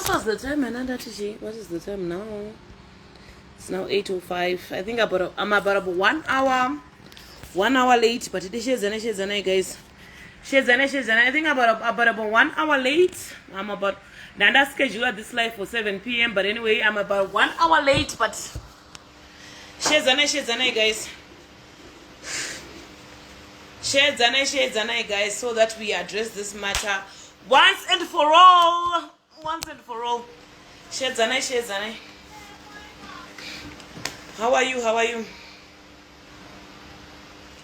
what was the time? What is the time now? It's now 8:05. I think I'm about 1 hour. 1 hour late, but it is shezana, guys. Shezana. I think about 1 hour late. I'm about Nanda schedule this live for 7 p.m. But anyway, I'm about 1 hour late, but shezana, guys. Shezana, guys, so that we address this matter once and for all. Once and for all. Shezana. How are you? How are you?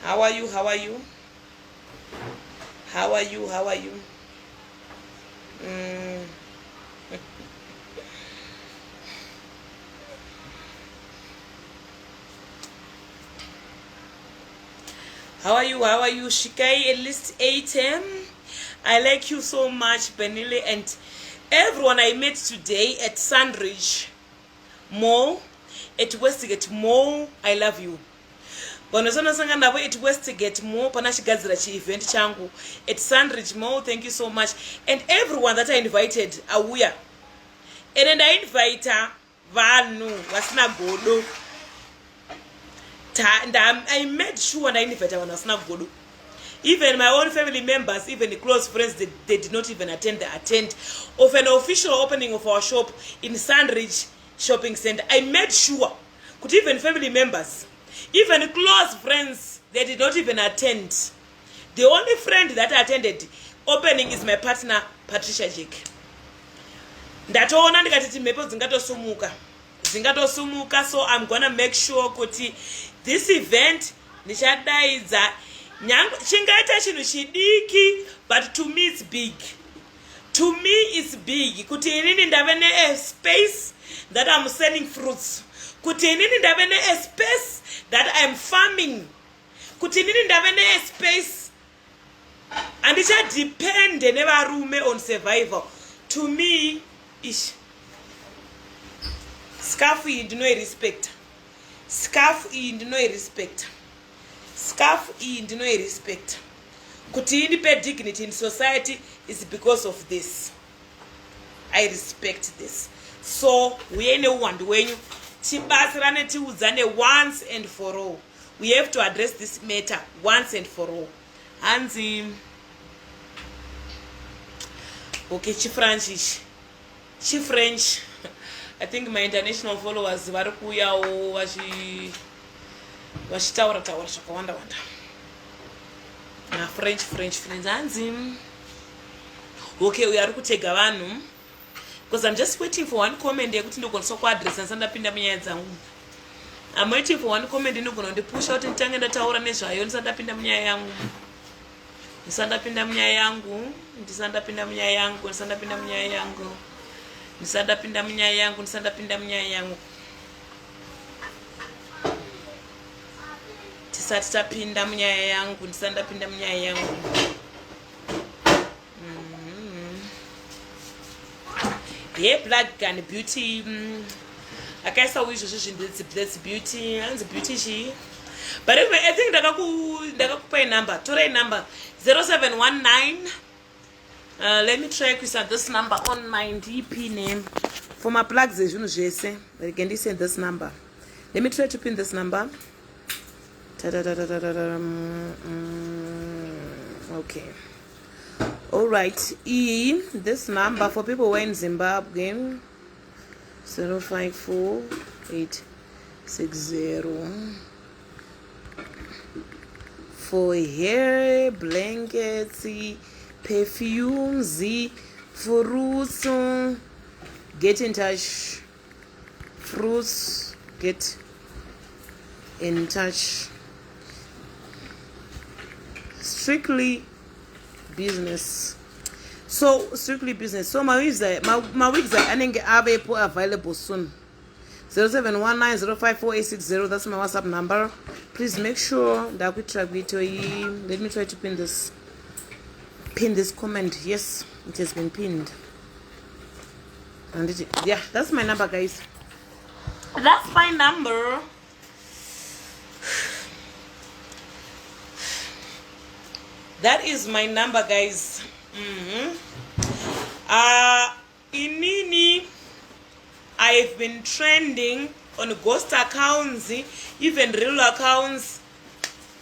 How are you? How are you? How are you? How are you? How are you? How are you? Shikai, at least 8 I like you so much, Benile, and everyone I met today at Sandridge Mall, at Westgate Mall. I love you. Vanozonasanga navo at Westgate Mall panashigadzira chi-event changu at Sandridge Mall. Thank you so much. And everyone that I invited auya. And then I invite vanhu vasina godo. And I made sure and I invited vanhu vasina godo. Even my own family members, even the close friends, they did not even attend of an official opening of our shop in Sandridge Shopping Center. I made sure, could even family members, even close friends, they did not even attend. The only friend that attended opening is my partner, Patricia Jake. Ndatoona ndikati mhepo dzingatosumuka, so I'm gonna make sure kuti this event ndichadaidza chingaita chinhu chidiki, but to me it's big. To me it's big. Kuti inini ndave a space that I'm selling fruits. Kuti inini ndave a space that I'm farming. Kuti inini ndave a space and it depend nevarume on survival. To me ish scarf iyi ndinoirespecta. Scarf iyi ndinoirespecta. Scarf iyi ndinoirespecta. Kuti indipe dignity in society is because of this. I respect this. So we neuwandu wenyu tibasirane tiudzane once and for all. We have to address this matter once and for all. Hanzi okay, Chi-French. I think my international followers vari kuuyawo vachitaura zvakawanda French hanzi okay, we are kutega vanhu because I'm just waiting for one comment yekuti ndogona kuaddress ndisandapinda munyaya dzangu. I'm waiting for one comment inogona kundipusha kuti nditange ndataura nezvayo ndisandapinda munyaya yangu. Ndisandapinda munyaya yangu. Tisati tapinda munyaya yangu, ndisandapinda munyaya yangu. Yeah, Black Gun Beauty. Akaisa izvozvo zvinhu that's beauty, hanzi beauty chi. But anyway, I think ndakakupa number. Toray number 0719. Let me try to send this number on my DP name. For my plugs, you say, but can you send this number? Let me try to pin this number. Okay. All right. This number for people who are in Zimbabwe. 054860 for hair, blankets, perfumes, fruits. Get in touch. Fruits, get in touch. Strictly business. So strictly business. So my wigs are available soon. 0719054860. That's my WhatsApp number. Please make sure that we track it. Let me try to pin this comment. Yes, it has been pinned. And yeah, that's my number, guys. That's my number. That is my number, guys. inini, I've been trending on ghost accounts, even real accounts.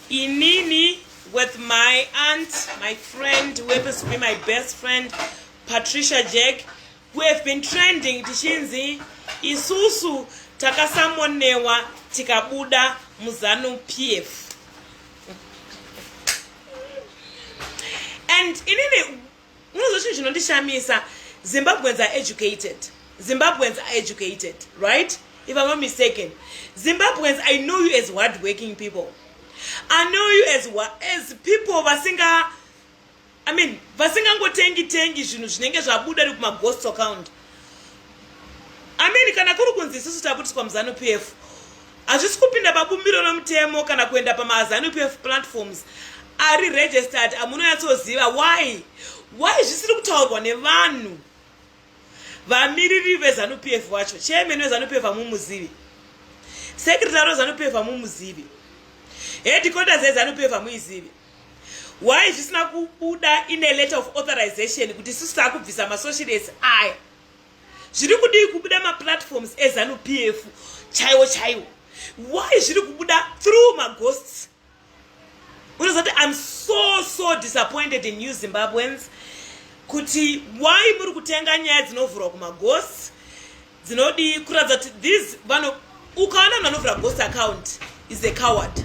Inini, with my aunt, my friend, who happens to be my best friend, Patricia Jack, who have been trending. Tishinzi, isusu takasamonewa tikabuda muzanu PF. And inini, Zimbabweans are educated. Zimbabweans are educated, right? If I'm not mistaken. Zimbabweans, I know you as hard-working people. I know you as people vasinga, I mean, vasinga ngo tengi zvinhu zvinenge zvabuda kuma ghost account. I mean, kana kuri kunzi isusu tabutiswa muzanu PF. Hazvisi kupinda pabumbiro nomutemo kana kuenda pamazanu PF platforms ari registered amunonyatsoziva why zvisiri kutaurwa nevanhu vamiriri vezanu PF vacho. Chairman wezanu PF amumuzivi, secretary wezanu PF amumuzivi, headquarters ezanu PF amuizivi. Why zvisina kubuda in a letter of authorization kuti isusu takubvisa masocialists aya? Zviri kudii kubuda maplatforms ezanu PF chaiwo? Why zviri kubuda through maghosts? I'm so disappointed in you Zimbabweans. Kuti why muri kutenga nyaya dzinovhurwa kumaghosts dzinodi kuratidza kuti these vanhu ukaona munhu anovhura ghost account is a coward.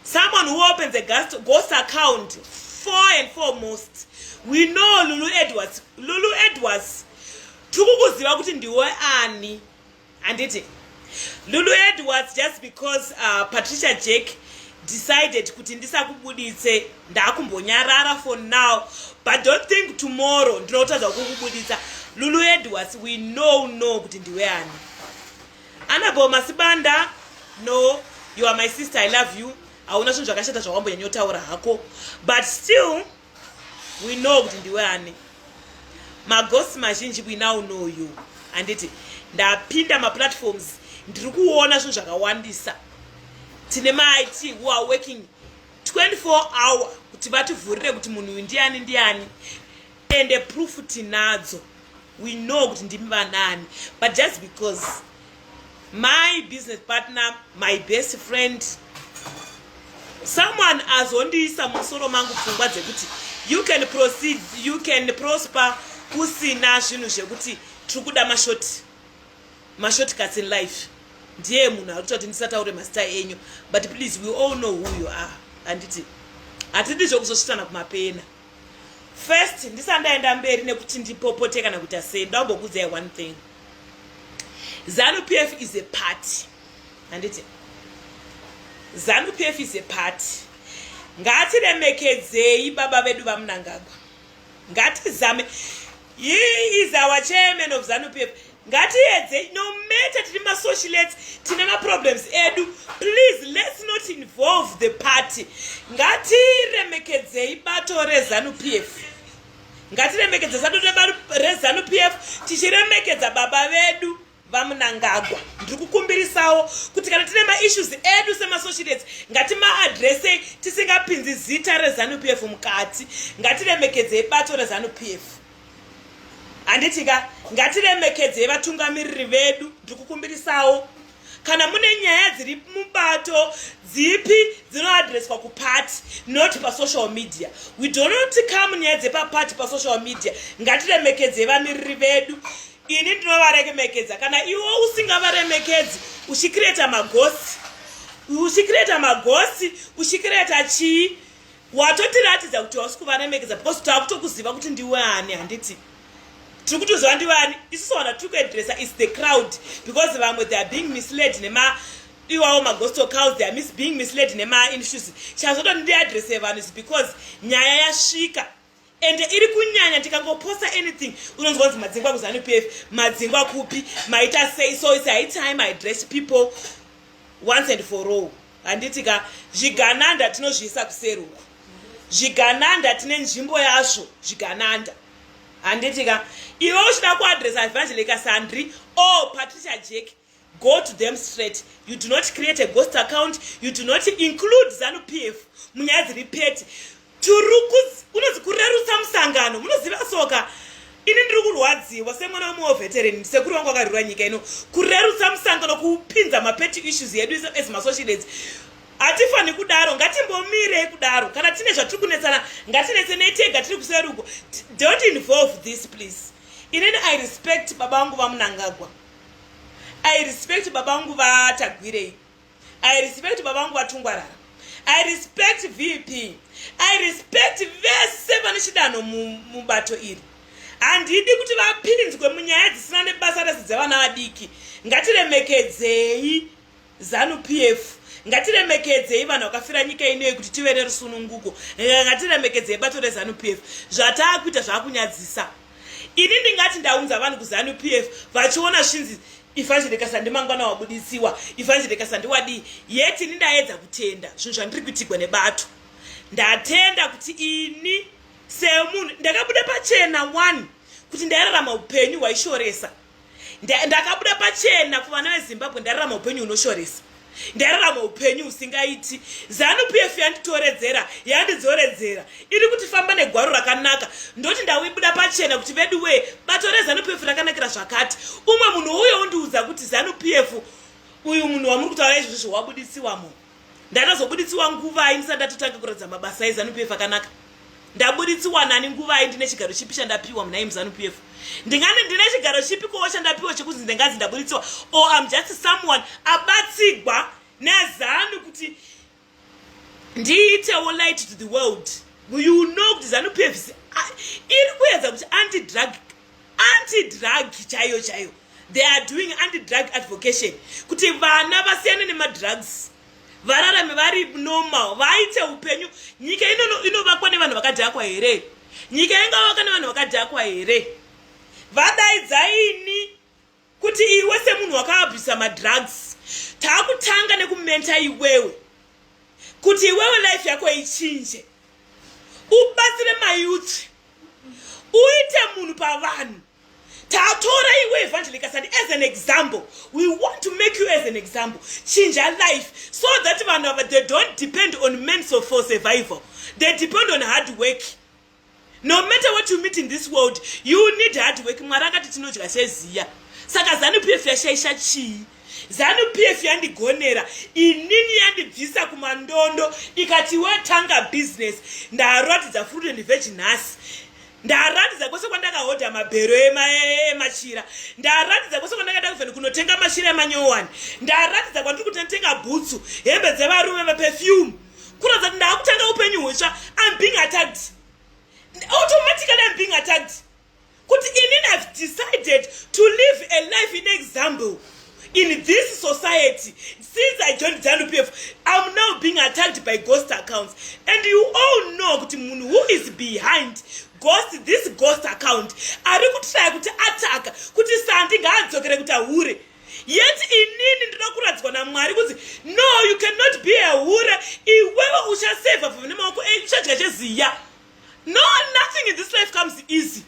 Someone who opens a ghost account, for and foremost, we know Lulu Edwards, tukukuziva kuti ndiwe ani, anditi Lulu Edwards, just because Patricia Jack decided kuti ndisakubuditse ndakumbonyarara for now, but don't think tomorrow ndinotadza kukubuditsa. Lulu Edwards, we know kuti ndiwe ani. Anabo Masibanda, no, you are my sister, I love you. Hauna zvinhu zvakashata zvawambonyanyotaura hako, but still we know kuti ndiwe ani. Maghost mazhinji, we now know you. Anditi ndapinda maplatforms ndiri kuona zvinhu zvakawandisa. Tine maIT who are working 24 hours kuti vativhurire kuti munhu ndiani, and the proof tinadzo. We know kuti ndimi vanani, but just because my business partner, my best friend, someone azondiisa musoro mangu pfungwa dzekuti you can proceed, you can prosper usina zvinhu zvekuti tiri kuda mashortcuts in life. Ndiye munhu ari kuti ndisataure mazita enyu, but please, we all know who you are. Anditi hatidi zvokuzosvitana kumapena. First, ndisandaenda mberi nekuti ndipopoteka kana kuita sei, ndambokuudzai one thing. Zanu PF is a party. Anditi Zanu PF is a party. Ngatiremekedzei baba vedu vamunangagwa. Ngatizame. He is our chairman of Zanu PF. Ngatiedze, no matter tiri masocialists, tine problems edu, please let's not involve the party. Ngatiremekedzei bato rezanu PF. Ngatiremekedze rezanu PF, tichiremekedza baba vedu vamunangagwa. Ndiri kukumbirisawo kuti kana tine issues edu semasocialists, ngatimaadrese tisingapinzi zita rezanu PF mukati. Ngatiremekedzei bato rezanu PF. Anditika ngatiremekedze vatungamiriri vedu. Ndikukumbirisawo kana mune nyaya dziri mubato dzipi dzinoadreswa kupati, not pa social media. We do not come nyaya dzepapati pa social media. Ngatiremekedze vamiriri vedu. Ini ndinovaremekedza. Kana iwo usingavaremekedzi, uchikreta magosi, uchikreta chii, watotiratidza kuti wasi kuvaremekedza because takutokuziva kuti ndiwe ani. Handiti tikutoziva ndiwe ani. Isusu wana tikuedresa is the crowd, because vamwe they are being misled nema iwawo maghost accounts, they are being misled nema issues. Chazoto ndiadrese vanhu is because nyaya yasvika. And iri kunyanya tikangoposta anything unonzwa kuti madzingwa kuzanu PF, madzingwa kupi, maita sei. So it's high time I address people once and for all. Handitika zvigananda tinozviisa kuseri uku. Zvigananda tine nzvimbo yazvo zvigananda. Handitika iwe uchida kuadresa Evangelica Sandri or Patricia Jack, go to them straight. You do not create a ghost account. You do not include Zanu PF munyaya dziri peti. Unozi kurerutsa musangano. Munoziva soka ini ndiri kurwadziwa semwana wemuveteran sekuru wangu akarwira nyika ino kurerutsa musangano kupinza mapeti issues yedu as masocialists. Hatifani kudaro, ngatimbomirei kudaro. Kana tine zvatiri kunetsana, ngatinetsenei tega tiri kuseruko. Don't involve this, please. Inini I respect baba vangu vaMunangagwa. I respect baba vangu vaTagwirei. I respect baba vangu vaTungwarara. I respect VP. I respect vese vanochidanho mubato iri. Handidi kuti vapinzwe munyaya dzisina nebasa rese dzevana vadiki. Ngatiremekedzei ZANU-PF. Ngatiremekedzei vanhu vakafira nyika inoyi kuti tive nerusununguko. Ngatiremekedzei bato reZANU-PF. Zvataakuita zvaakunyadzisa. Ini ndingati ndaunza vanhu kuZANU-PF vachiona zvinzi Evangelica sandimangwana wabudisiwa, Evangelica sandiwadi, yeti ndaedza kutenda zvinhu zvandiri kuitirwa nebato. Ndatenda kuti ini semunhu ndakabuda pachena 1 kuti ndararama upenyu hwaishoresa. Ndakabuda pachena kuvana veZimbabwe ndararama upenyu hunoshoresa. Ndararama upenyu husingaiti. ZANU-PF yanditoredzera, yandidzoredzera. Iri kuti famba negwaro rakanaka. Ndoti ndawibuda pachena kuti vedu we bato reZANU-PF rakanakira zvakati. Umwe munhu uyo undiudza kuti ZANU-PF uyu munhu wamuri kutaura izvozvo wabudisiwamo. Ndakazobudisiwa nguva ndisati ndatotanga kurodza mabasa eZANU-PF akanaka. Ndabudisiwa nani nguva ndine chigaro chipi chandapiwa muna ZANU-PF. Ndingani ndine chigaro chipi ko chandapiwa chekuzi ndengazi ndabudisiwa, or I'm just someone abatsigwa neZANU kuti ndiite light to the world. You know kuti ZANU-PF iri kuedza kuti anti-drug chayo. They are doing anti-drug advocation kuti vana vasiyane nemadrugs, vararame vari normal, vaite upenyu. Nyika inovakwa nevanhu vakadhakwa here? Nyika ingavakwa nevanhu vakadhakwa here? Vadaidzaini kuti iwe semunhu wakabvisa madrugs, taakutanga nekumenta iwewe kuti iwewe life yako ichinje, ubatsire mayouth, uite munhu pavanhu. Tatora iwe Evangelica as an example. We want to make you as an example. Change your life so that they don't depend on men for survival. They depend on hard work. No matter what you meet in this world, you need hard work. Mwaranga titinodya seziya. Saka ZANU-PF yashaisha chii? ZANU-PF yandigonera, inini yandibvisa kumandondo, ikati wetanga business, ndaratidza fruit and veg nhasi. Ndaratidza kwese kwandakahodha mabhero emachira. Ndaratidza kwese kwandakaenda kuvheni kunotenga mashira emanyowani. Ndaratidza kwandiri kutenga bhutsu, hembe dzevarume, maperfume. Kuratidza kuti ndakutanga upenyu hutsva. I'm being attacked. Automatically I'm being attacked. Kuti inini I've decided to live a life in example in this society. Since I joined ZANU-PF, I'm now being attacked by ghost accounts. And you all know kuti munhu who is behind this ghost account ari kutry kuti ataka kuti sandi ngaadzokere kuti ahure. Yet inini ndinoda kuradzwa naMwari kuti no, you cannot be a hure. Iwewe uchaseva nemaoko uchadya cheziya. No, nothing in this life comes easy.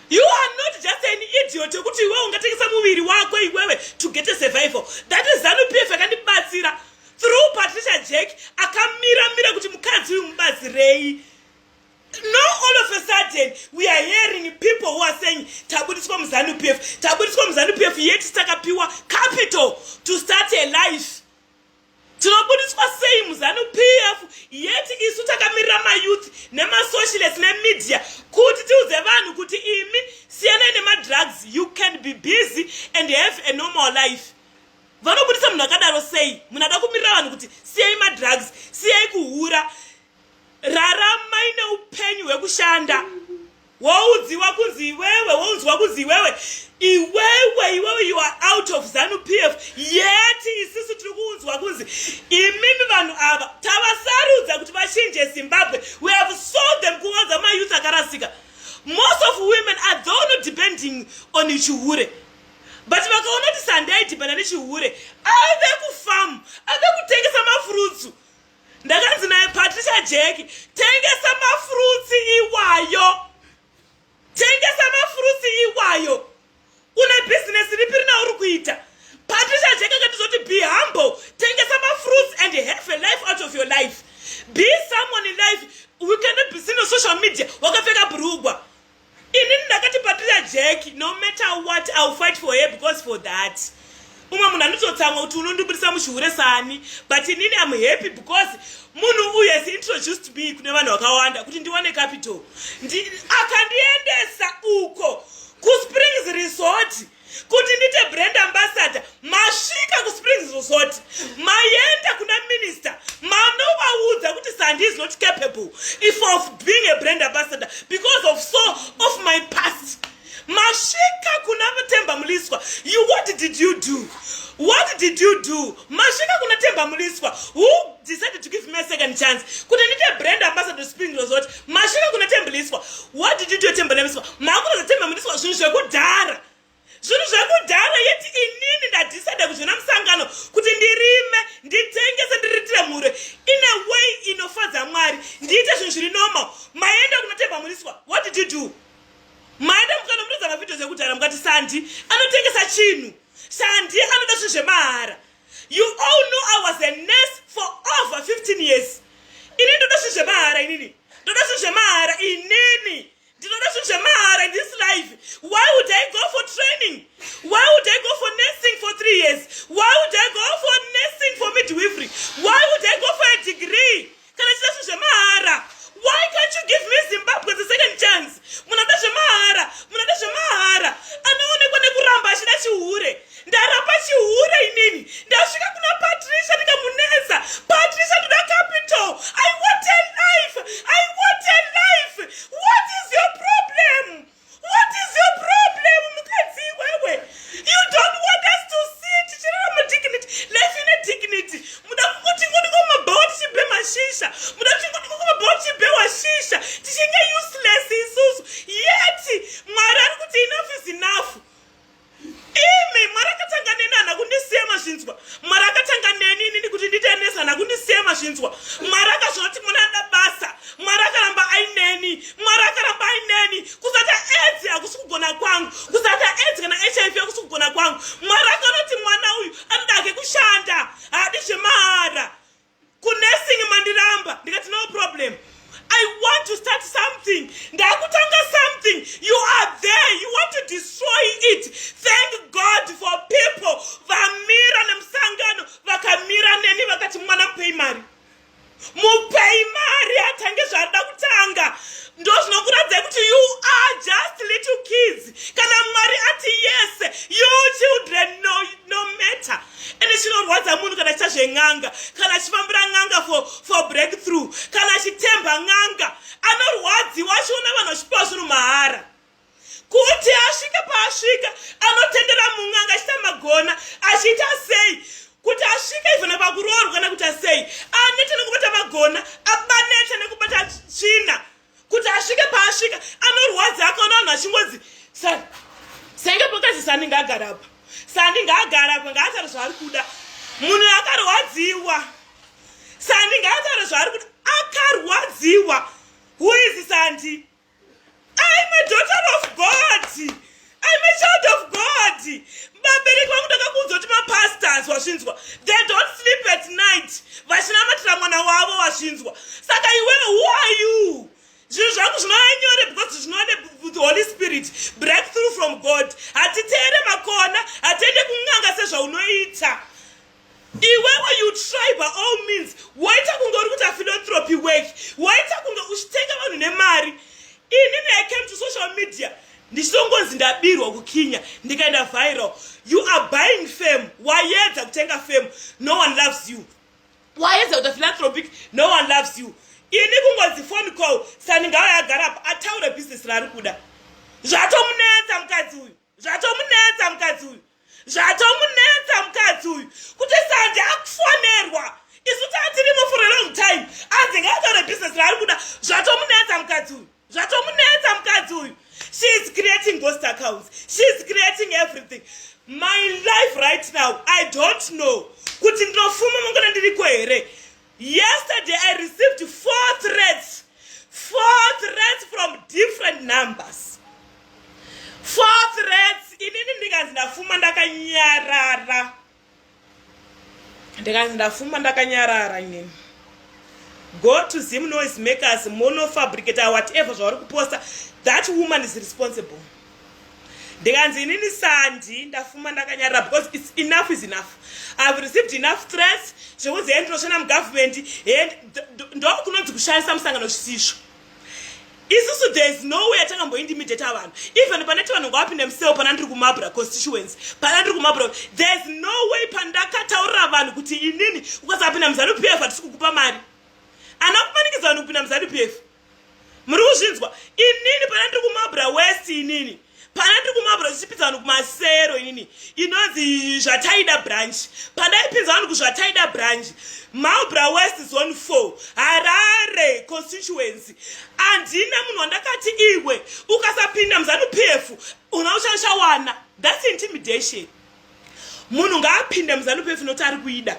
You are not just an idiot kuti iwewe ungatengesa muviri wako iwewe to get a survival. That is ZANU-PF yakandibatsira through Patricia Jack akamira kuti mukadzi uyu mubatsirei. Now all of a sudden we are hearing people who are saying tabudiswa ZANU-PF yet takapiwa capital to start a life. Tinobudiswa sei ZANU-PF yet isu takamirira mayouth nemasocialists nemedia kuti tiudze vanhu kuti imi siyanai nemadrugs, you can be busy and have a normal life. Vanobudisa munhu akadaro sei? Munada kumirira vanhu kuti siyai madrugs, siyai kuhura, raramai neupenyu hwekushanda. Waudziwa kunzi iwewe, waunzwa kunzi iwewe you are out of ZANU-PF, yet isusu tiri kuunzwa kunzi imimi vanhu ava tavasarudza kuti vachinje Zimbabwe. We have sold them kuwanza mayouth akarasika. Most of women are not depending on chihure, but vakaona kuti sandai dependa nechihure, ave kufarm, ave kutengesa mafrutsu. Ndakanzi naye Patricia Jack, tengesa mafrutsi iwayo. Tengesa mafrutsi iwayo. Una business ripi rina uri kuita. Patricia Jack akatizoti be humble. Tengesa mafruits and have a life out of your life. Be someone in life. We cannot be seen on social media wakapfeka bhurugwa. Inini ndakati Patricia fight for her because for that. Umwe munhu anototsamwa kuti unondibudisa mushure sani, but inini I'm happy because munhu uyu has introduced me kune vanhu vakawanda kuti ndiwane capital. Akandiendesa uko kuSprings Resort kuti ndite brand ambassador. Masvika kuSprings Resort, maenda kuna minister, manovaudza kuti Sandy is not capable of being a brand ambassador because of my past. Mashika kuna Temba Muliswa. What did you do? What did you do? Mashika kuna Temba Muliswa. Who decided to give me a second chance? Could I need a brand ambassador Spring Resort? Mashika kuna Temba Muliswa. What did you do Temba Muliswa? Makuna Temba Muliswa shunusha kudara. Shunusha kudara yeti inini na decide kushuna msangano. Kuti ndirime, nditengese ndiritire mure. In a way inofaza mwari. Ndite shunshuri normal. Maenda kuna Temba Muliswa. What did you do? Maenda mukanomuridza mavideo ekudhara mukati Sandy anotengesa chinhu. Sandy anoda zvinhu zvemahara. You all know I was a nurse for over 15 years. Inini ndoda zvinhu zvemahara inini. Ndoda zvinhu zvemahara inini. Ndinoda zvinhu zvemahara in this life. Why would I go for training? Why would I go for nursing for 3 years? Why would I go for nursing for midwifery? Why would I go for a degree? Kana chida zvinhu zvemahara. Why can't you give me Zimbabwe the second chance? Munada zvemahara. Anoonekwa nekuramba achida chihure. Ndarapa chihure inini. Ndasvika kuna Patricia ndikamuneza. Patricia ndoda capital. I want a life. What is your problem? Mukadzi wewe. You don't want us to sit. Chirama dignity. Life in a dignity. Muda kuti mabhoti chibe mashisha. Muda kuti mabhoti chibe washisha. Tichinge useless isusu. Yeti Mwari ari kuti enough is enough. Imi Mwari akatanga neni hana kundisiya mazvinzwa. Mwari akatanga neni inini kuti ndite nesi hana kundisiya mazvinzwa. Mwari akazviona kuti muna ada basa. Mwari akaramba aineni. Kusata AIDS hakusi kugona kwangu. Kusata AIDS kana HIV hakusi kugona kwangu. Mwari akaona kuti mwana uyu anodake kushanda. Haadi zvemahara. Kunursing mandiramba. Ndikati no problem. I want to start something. Ndakutanga something. You are there. You want to destroy it. Thank God for people. Vamira nemsangano. Vakamira neni vakati mwana primary. Muprimary atange zvada kutanga. Ndo zvinokuradza kuti you are just little kids. Kana Mwari ati yes, you children no matter. Ene chinorwadza munhu kana chazveng'anga, kana chifambira ng'anga for breakthrough, kana chitemba ng'anga, anorwadziwa achiona vanhu vachipiwa zvinhu mahara. Kuti asvika paasvika, anotendera mung'anga achita magona, achiita sei? Kuti asvika ivhona pakuroorwa kana kuti asei, aneta nekubata magona, abaneta nekubata tsvina. Kuti asvike paasvika, anorwadza akaona vanhu vachingodzi, senge pokazi Sandy ngaagara apa. Sandy ngaagara apa, ngaataure zvaari kuda. Munhu akarwadziwa. Sandy ngaataure zvaari kuda. Akarwadziwa. Who is Sandy? I'm a daughter of God. I'm a child of God. Vabereki vangu ndakakuudza kuti mapastors wasvinzwa. They don't sleep at night. Vachinamatira mwana wavo wasvinzwa. Saka iwewe, who are you? Zvinhu zvangu zvinonyore because zvinoone with the Holy Spirit. Breakthrough from God. Hatiteere makona. Hatiende kung'anga sezvaunoita. Iwewe you try by all means. Waita kunge uri kuita philanthropy work. Waita kunge uchitenga vanhu nemari. Inini I came to social media. Ndichinongonzi ndabirwa kukinya. Ndikaenda viral. You are buying fame. Waedza kutenga fame. No one loves you. Waedza kuita philanthropic. No one loves you. Ini kungozi phone call. Sandy ngaagara apa ataure business raari kuda. Zvatomunetsa mukadzi uyu. Kuti Sandy akufonerwa. Isu tatirimo for a long time. Azi ngaataure business raari kuda. Zvatomunetsa mukadzi uyu. She is creating ghost accounts. She is creating everything. My life right now, I don't know. Kuti ndinofuma mungana ndiriko here. Yesterday I received 4 threats. 4 threats from different numbers. 4 threats. Inini ndikazi ndafuma ndakanyarara. Inini. Go to Zim noise makers, mono fabricator, whatever zvauri kuposta. That woman is responsible. ndikanzi inini sandi ndafuma ndakanyarara because it's enough is enough. I've received enough threats zvekuzi ndinoshanda mugovernment ndokunonzi kushandisa musangano zvisizvo. Isusu there is no way atakambointimidate vanhu. Even paneti vanhu ngavapinde museo pana ndiri kumabra constituency. Pana ndiri kumabra there is no way pandakataurira vanhu kuti inini ukasapinda muZANU-PF hatisi kukupa mari. Anakumanikidza vanhu kupinda muZANU-PF. Muri kuzvinzwa? Inini pana ndiri kumabra west inini. Pana ndiri kumabra zvichipinza vanhu kumasero inini. Inonzi zvataida branch. Pandaipinza vanhu kuzvataida branch. Marlborough West Zone 4, Harare constituency. Andina munhu wandakati iwe ukasapinda muZANU-PF unoshaisha wana. That's intimidation. Munhu ngaapinde muZANU-PF noti ari kuida.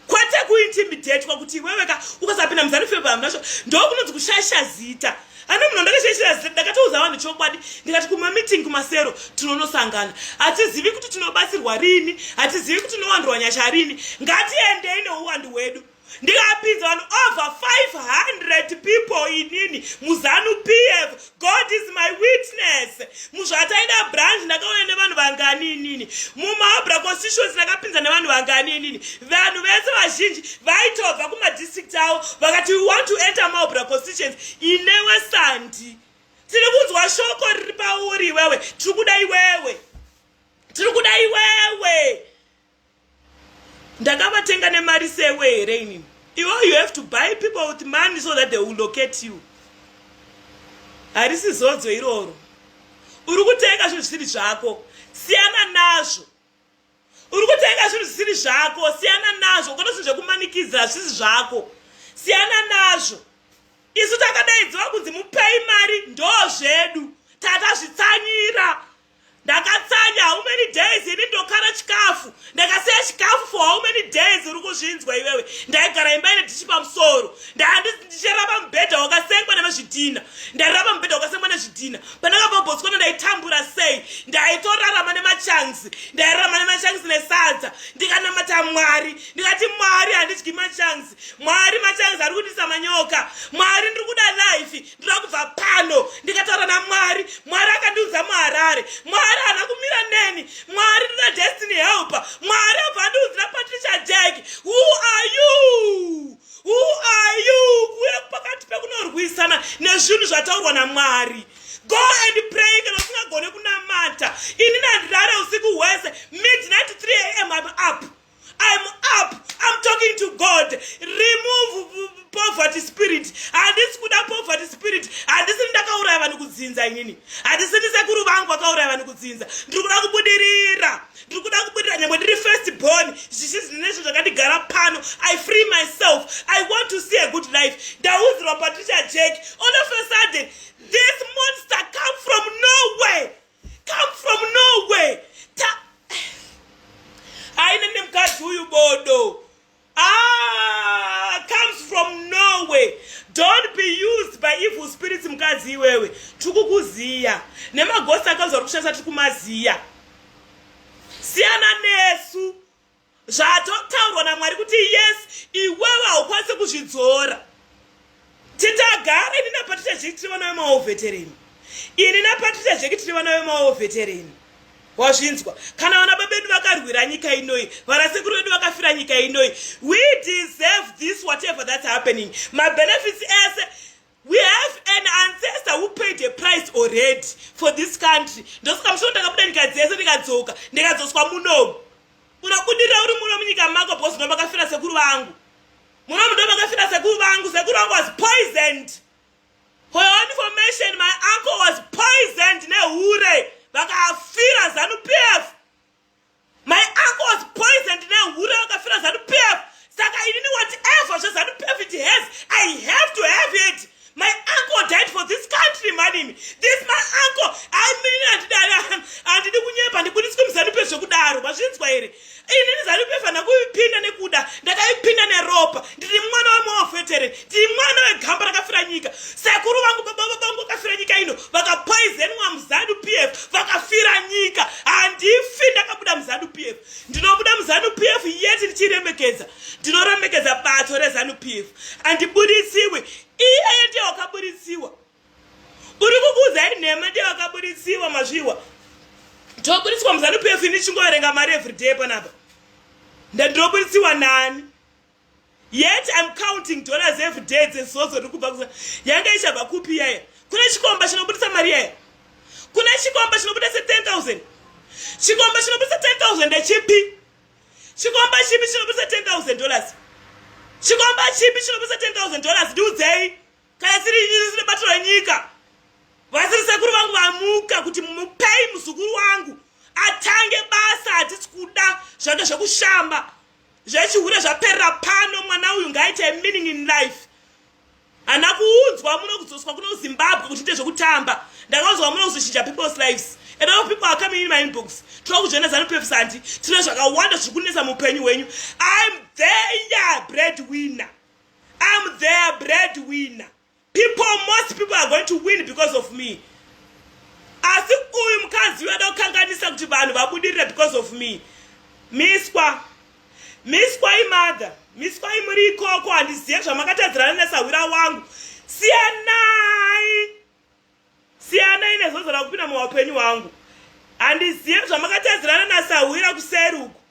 Kwete kuintimidate kwakuti iweweka ukasapinda muZANU-PF amnasho ndokunonzi kushaisha zita. Ana munhu ndakashaishira zita ndakatouza vanhu chokwadi ndikati kuma meeting kumasero tinonosangana. Hatizivi kuti tinobatsirwa rini, hatizivi kuti tinowandirwa nyasha rini. Ngatiendei neuwandu hwedu. Ndikapinza vanhu over 500 people inini muZANU-PF. God is my witness. Muzvataida branch ndakaona nevanhu vangani inini. Mumabra constituency ndakapinza nevanhu vangani inini. Vanhu vese vazhinji vaitobva kumadistrict avo vakati we want to enter Mabra constituency. Inewe sandi. Tiri kunzwa shoko riri pauri iwewe. Tiri kuda iwewe. Tiri kuda iwewe. Ndakavatenga nemari sewe here inini. You have to buy people with money so that they will locate you. Harisi zodzo iroro. Uri kutenga zvinhu zvisiri zvako, siyana nazvo. Uri kutenga zvinhu zvisiri zvako, siyana nazvo. Ukono zvinhu zvekumanikidza zvisiri zvako, siyana nazvo. Isu takadaidzwa kunzi mupei mari ndozvedu. Tatazvitsanyira. Ndakatsanya how many days ini ndokara chikafu. Ndakasiya chikafu for how many days uri kuzvinzwa iwewe. Ndaigara imba ine dhishi pamusoro. Ndicharamba mubhedha wakasengwa nemazvidhina. Ndairamba mubhedha wakasengwa nezvidhina. Pandakabva ndaitambura sei. Ndaitorarama nemachanzi. Ndairarama nemachanzi nesadza. Ndikanamata Mwari. Ndikati Mwari handidyi machanzi. Mwari machanzi ari kundisa manyoka. Mwari ndiri kuda life. Ndiri kubva pano. Ndikataura naMwari. Mwari akandiudza muHarare. Mwari hana kumira neni. Mwari ndina destiny helper. Mwari abvandiudzira Patricia Jack. Who are you? Who are you? Kuya pakati pekunorwisana nezvinhu zvataurwa naMwari. Go and pray kana usingagone kunamata. Inini handirare usiku hwese. Midnight 3 a.m. I'm up. I'm up. I'm talking to God. Remove poverty spirit. Handisi kuda poverty spirit. Handisi ndakauraya vanhu kudzinza inini. Handisi ndisekuru vangu vakauraya vanhu kudzinza. Ndiri kuda kubudirira. Ndiri kuda kubudirira nyangwe ndiri first born. Zvichizvi nezvo zvakandigara pano. I free myself. I want to see a good life. Ndaudzirwa Patricia Jack. All of a sudden, this monster come from nowhere. Come from nowhere. Aina nemukadzi uyu bodo. Comes from nowhere. Don't be used by evil spirits mukadzi iwewe. Tikukuziya. Nemagosi akanzwa kushandisa tikumaziya. Siyana nesu. Zvatotaurwa naMwari kuti yes, iwewe haukwanisi kuzvidzora. Titagara ini naPatricia Jack tiri vana vemaovetereni. Ini naPatricia Jack tiri vana vemaovetereni. Wazvinzwa? Kana vana babedu vakarwira nyika inoi, vanasekuru vedu vakafira nyika inoi. We deserve this whatever that's happening. My benefits as we have an ancestor who paid a price already for this country. Ndosaka mshonda ndakabuda nyika dzese ndikadzoka, ndikadzoswa muno. Unakudira uri muno munyika mako because ndo vakafira sekuru vangu. Muno ndo vakafira sekuru vangu was poisoned. For your information, my uncle was poisoned nehure. Vakafira ZANU-PF. My uncle was poisoned nehure vakafira ZANU-PF. Saka inini whatever ZANU-PF it has, I have to have it. My uncle died for this country, madam. This my uncle. I mean, and the kunyepa ndikudiswe mZANU-PF zvokudaro. Mazvinzwa here. Inini ZANU-PF ndakupinda nekuda, ndakaipinda neropa. Ndiri mwana wemuofetere, ndiri mwana wegamba rakafira nyika. Sekuru vangu baba vangu vakafira nyika ino, vakapoisonwa mZANU-PF, vakafira nyika. Handifi ndakabuda mZANU-PF. Ndinobuda mZANU-PF yeti ndichiremekeza. Ndinoremekeza bato reZANU-PF. Handibudisiwe. Iye ndiye wakaburisiwa. Uri kukuudza nhema ndiye wakaburisiwa mazviwa. Ndobudiswa muZANU-PF nichingoverenga mari every day panapa. Ndobudisiwa nani? Yet I'm counting dollars every day. Dzesozo rikubva yanga ichabva kupi yaya. Kuna chikomba chinobudisa mari yaya. Kuna chikomba chinobudisa 10,000. Chikomba chinobudisa 10,000 ndechipi? Chikomba chipi chinobudisa $10,000? Chikomba chipi chinobudisa $10,000? Ndiudzei. Kana siri bato renyika. Vasiri sekuru vangu vamuka kuti mupei muzukuru wangu atange basa hatisi kuda zvake zvekushamba. Zvechihure zvaperera pano mwana uyu ngaite meaning in life. Ana kuudzwa muno kudzoswa kuno Zimbabwe kuti ite zvekutamba. Ndakaudzwa muno kuzochinja people's lives. And all people are coming in my inbox. Tinoda kujoina ZANU-PF santi. Tine zvakawanda zviri kunetsa muupenyu hwenyu. I'm their breadwinner. I'm their breadwinner. Most people are going to win because of me. Asi uyu mukadzi wada kukanganisa kuti vanhu vabudirire because of me. Miswa imother. Miswa imuri ikoko handizive zvamakatadzirana nesawira wangu. Siyanai nezvozvara kupinda muupenyu hwangu. Handizive zvamakatadzirana nasawira kuseri uku.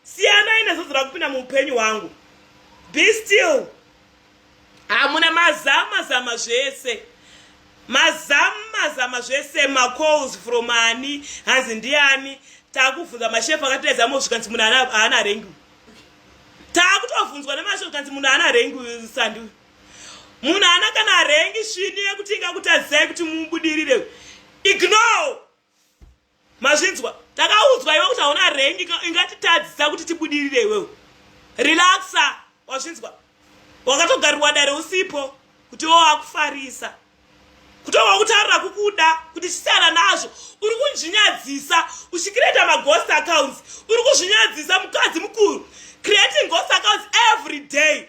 Siyanai nezvozvara kupinda muupenyu hwangu. Be still. Hamuna mazama zvese. Mazama zvese calls from ani hanzi ndiani. Takubvunza mashefu akatedza muzvikanzi munhu haana rengu. Takutobvunzwa nemashefu kanzi munhu haana rengu sandi. Munhu haana kana rengi svini yekuti ingakutadzai kuti mubudirire. Ignore. Mazvinzwa. Takaudzwa iwe kuti hauna rengi ingatitadzisa kuti tibudirire iwewe. Relaxa. Wazvinzwa. Wakatogarirwa dare usipo kuti wakufarisa. Kuti wakutarira kukuda kuti chisiyana nazvo uri kunzvinyadzisa uchicreate maghost accounts. Uri kuzvinyadzisa mukadzi mukuru. Creating ghost accounts every day.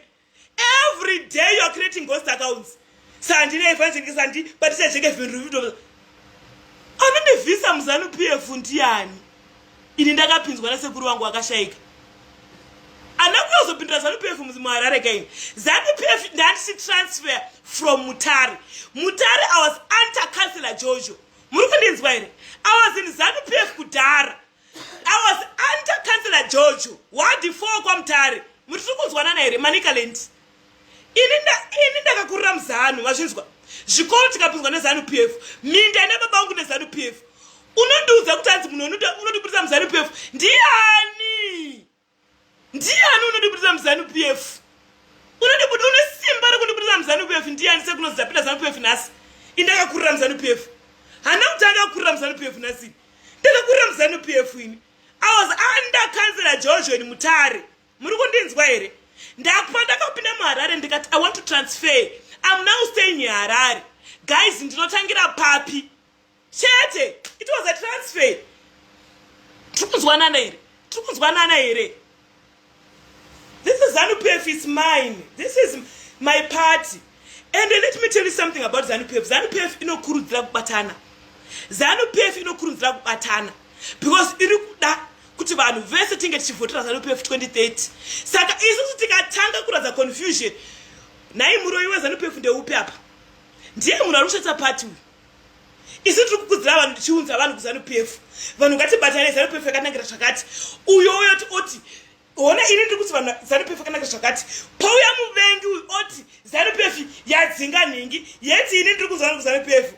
Every day you are creating ghost accounts. Sandine Evangelica sandi batisa cheke video. Anondivhisa muZANU-PF ndiani? Ini ndakapinzwa nasekuru wangu akashaika. Anakuzopindira ZANU-PF muZimbabwe again. ZANU-PF ndandisi transfer from Mutare. Mutare I was under Councillor Jojo. Murukundinzwa here. I was in ZANU-PF kudhara. I was under Councillor Jojo. Ward 4 kwa Mutare. Murikuzwanana here Manicaland. Ini ndakakurira muZANU, mazvinzwa. Zvikoro tikapinzwa neZANU-PF. Minda nebaba vangu neZANU-PF. Unondiudza kuti anzi munhu unondibudisa muZANU-PF. Ndiani? Ndiani unondibudisa muZANU-PF? Une simba rekundibudisa muZANU-PF ndiani sekunozapinda ZANU-PF nhasi? Indakakurira muZANU-PF. Hana kuti akakurira muZANU-PF nhasi. Ndakakurira muZANU-PF ini. I was under Councillor Jojo in Mutare. Muri kundinzwa here? Ndakapinda muHarare ndikati I want to transfer. I'm now staying in Harare. Guys, ndinotangira papi. Chete, it was a transfer. Tukuzwanana here. This is ZANU-PF is mine. This is my party. And let me tell you something about ZANU-PF. ZANU-PF inokurudzira kubatana. ZANU-PF inokurudzira kubatana. Because irikuda kuti vanhu vese tinge tichivhotera ZANU-PF 2030. Saka isusu tikatanga kuradza confusion. Nai muroyi weZANU-PF ndeupi apa? Ndiye munhu arushatsa party uyu. Isi tiri kukudzira vanhu tichiunza vanhu kuZANU-PF. Vanhu ngatibatane ZANU-PF yakanakira zvakati. Uyo oti ona ini ndiri kuti vanhu ZANU-PF yakanakira zvakati. Pauya muvengi uyu oti ZANU-PF yadzinga nhingi. Yeti ini ndiri kuzwa vanhu kuZANU-PF.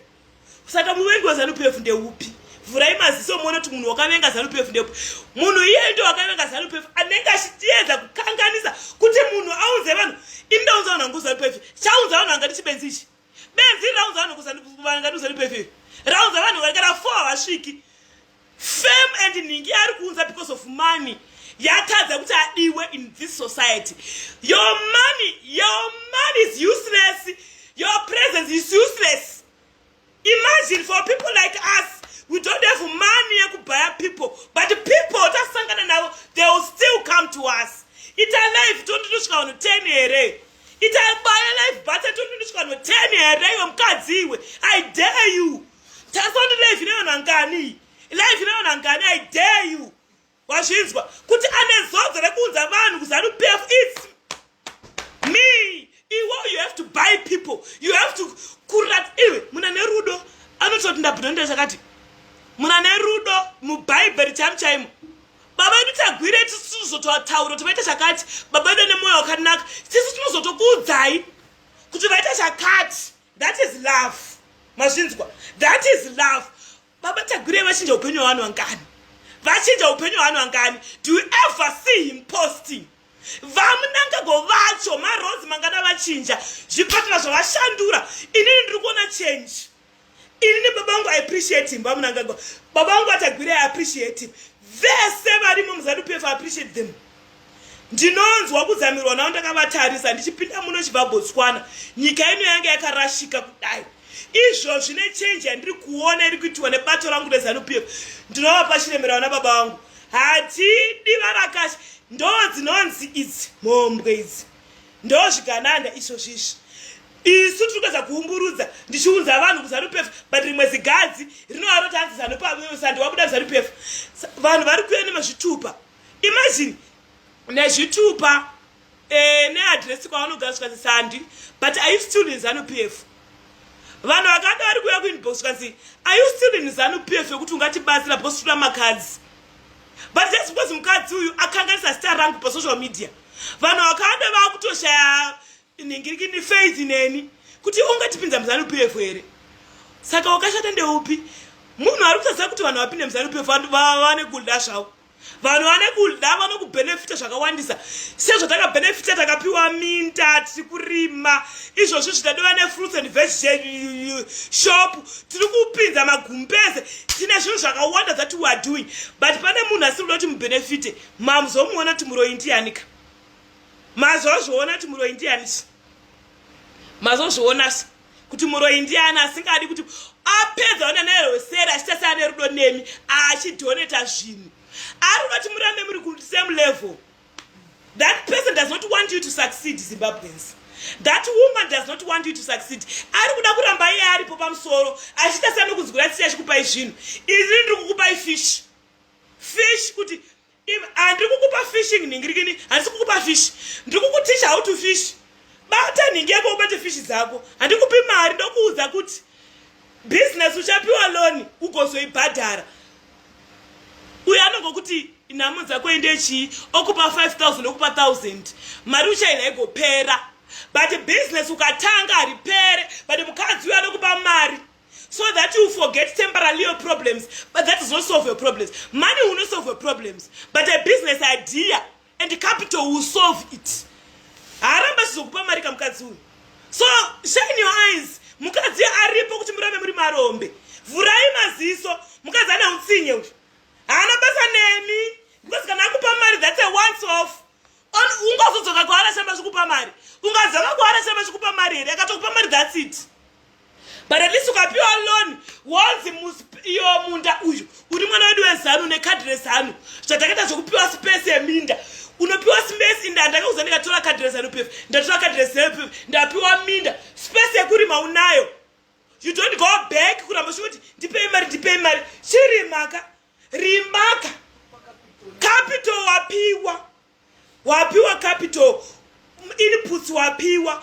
Saka muvengi weZANU-PF ndeupi? Vurai maziso muone kuti munhu wakavenga ZANU-PF ndeupi. Munhu iye ndiye wakavenga ZANU-PF anenge achitiedza kukanganisa kuti munhu aunze vanhu. Ini ndaunza vanhu vangu kuZANU-PF. Chaunza vanhu vanga tichibenzi ichi. Benzi raunza vanhu kuZANU-PF. Raunza vanhu vakagara 4 vasviki. Fame and ningi ari kuunza because of money. Yatadza kuti adiwe in this society. Your money is useless. Your presence is useless. Imagine for people like us, we don't have money to buy people, but the people they will still come to us. It's a life don't do 10 here. It's a buy life, but I don't do 10 here. I dare you. That's not the life you know. Life you know, I dare you. Washinzwa kuti anezodza rekunza vanhu kuZANU-PF it's me. You have to buy people. You have to kurat iwe muna nerudo anototi ndabhudonde chakati muna nerudo mubhaibheri chaimo baba vedu tagwire tisizototaura kuti vaita zvakati baba vedu nemoyo wakanaka tisu tinozotokuudzai kuti vaita zvakati. That is love. Mazvinzwa, that is love. Baba tagwire vachinja upenyu hwavanhu vangani, vachinja upenyu hwavanhu vangani. Do you ever see him posting vamunangago vacho marozi mangana vachinja zvipatara zvavashandura? Inini ndiri kuona change. Inini baba vangu I appreciate him. Vamunangago baba vangu atagwire I appreciate him. Vese varimo muZANU-PF I appreciate them. Ndinonzwa kuzamirwa navo ndakavatarisa ndichipinda muno chibva Botswana, nyika yenu yange yakarashika kudai. Izvo zvine change yandiri kuona iri kuitwa nebato rangu reZANU-PF. Ndinovapa chiremerwa nababa vangu. Hatidi varakashi. Ndo dzinonzi idzi mhombwe idzi, ndo zvigananda izvozvizvi. Isu tiri kuedza kuumburudza ndichiunza vanhu kuZANU-PF, but rimwe zigadzi rinova rotanzi ZANU-PF sandiwabuda kuZANU-PF. Vanhu vari kuenda nemazvitupa. Imagine nezvitupa neadresi kwavanogara zvikanzi Sandi, but are you still in ZANU-PF? Vanhu vakanga vari kuuya kuinbox zvikanzi are you still in ZANU-PF yekuti ungatibatsira postura makadzi? But just because mukadzi uyu akanganisa zita rangu pasocial media, vanhu vakanda vakutoshaya ningirikini faith neni kuti ungatipinza muZANU-PF here. Saka wakashata ndeupi? Munhu ari kutaziva kuti vanhu vapinde muZANU-PF vane kulda zvavo. Vanhu vane kulda vanokubenefita zvakawandisa. Sezvo takabenefita takapiwa minda, tiri kurima, izvozvo zvitadiwa nefruits and veg shop, tiri kupinza magumbeze, tine zvinhu zvakawanda that we are doing. But pane munhu asiri kuda kuti mubenefite, mamuzomuona kuti muroindianika. Mazozviona kuti muroindianisi. Mazozviona kuti muroindiana asingadi kuti apedza ona nerwesera achitasa nerudo nemi achidoneta zvinhu. Ari kuti murambe muri ku same level. That person does not want you to succeed, Zimbabweans. That woman does not want you to succeed. Ari kuda kuramba iye aripo pamusoro achitasa nokuzgura tsitsi achikupai zvinhu. Izvi ndiri kukupai fish. Fish kuti andiri kukupa fishing ningirikini, handisi kukupa fish. Ndiri kukuticha how to fish. Bata ningi yako ubate fish dzako. Handikupi mari ndokuudza kuti business uchapiwa loan ugozoibhadhara. Uya anongokuti nhamo dzako endechi okupa 5,000 okupa 1,000 mari uchaina igopera, but business ukatanga haripere, but mukadzi uya anokupa mari so that you forget temporarily your problems, but that does not solve your problems. Money will not solve your problems, but a business idea and capital will solve it. Haramba chizokupa mari kamukadzi uyu. So shine your eyes. Mukadzi aripo kuti murambe muri marombe. Vurai maziso. Mukadzi ana utsinye uyu. Hana basa nemi, because kana kupa mari, that's a once off. Ungazodzoka kwaara shamba zvikupa mari. Ungazama kwaara shamba zvikupa mari here, akatokupa mari, that's it. But at least ukapiwa loan, once iyo munda uyu, uri mwana wedu weZANU nekadhi reZANU, zvatakaita zvokupiwa space yeminda. Unopiwa space inda ndakauza ndikatora kadhi reZANU-PF, ndatora kadhi reZANU-PF, ndapiwa minda, space yekurima unayo. You don't go back kuramba kuti ndipei mari, chirimaka. Rimaka capital wapiwa capital inputs wapiwa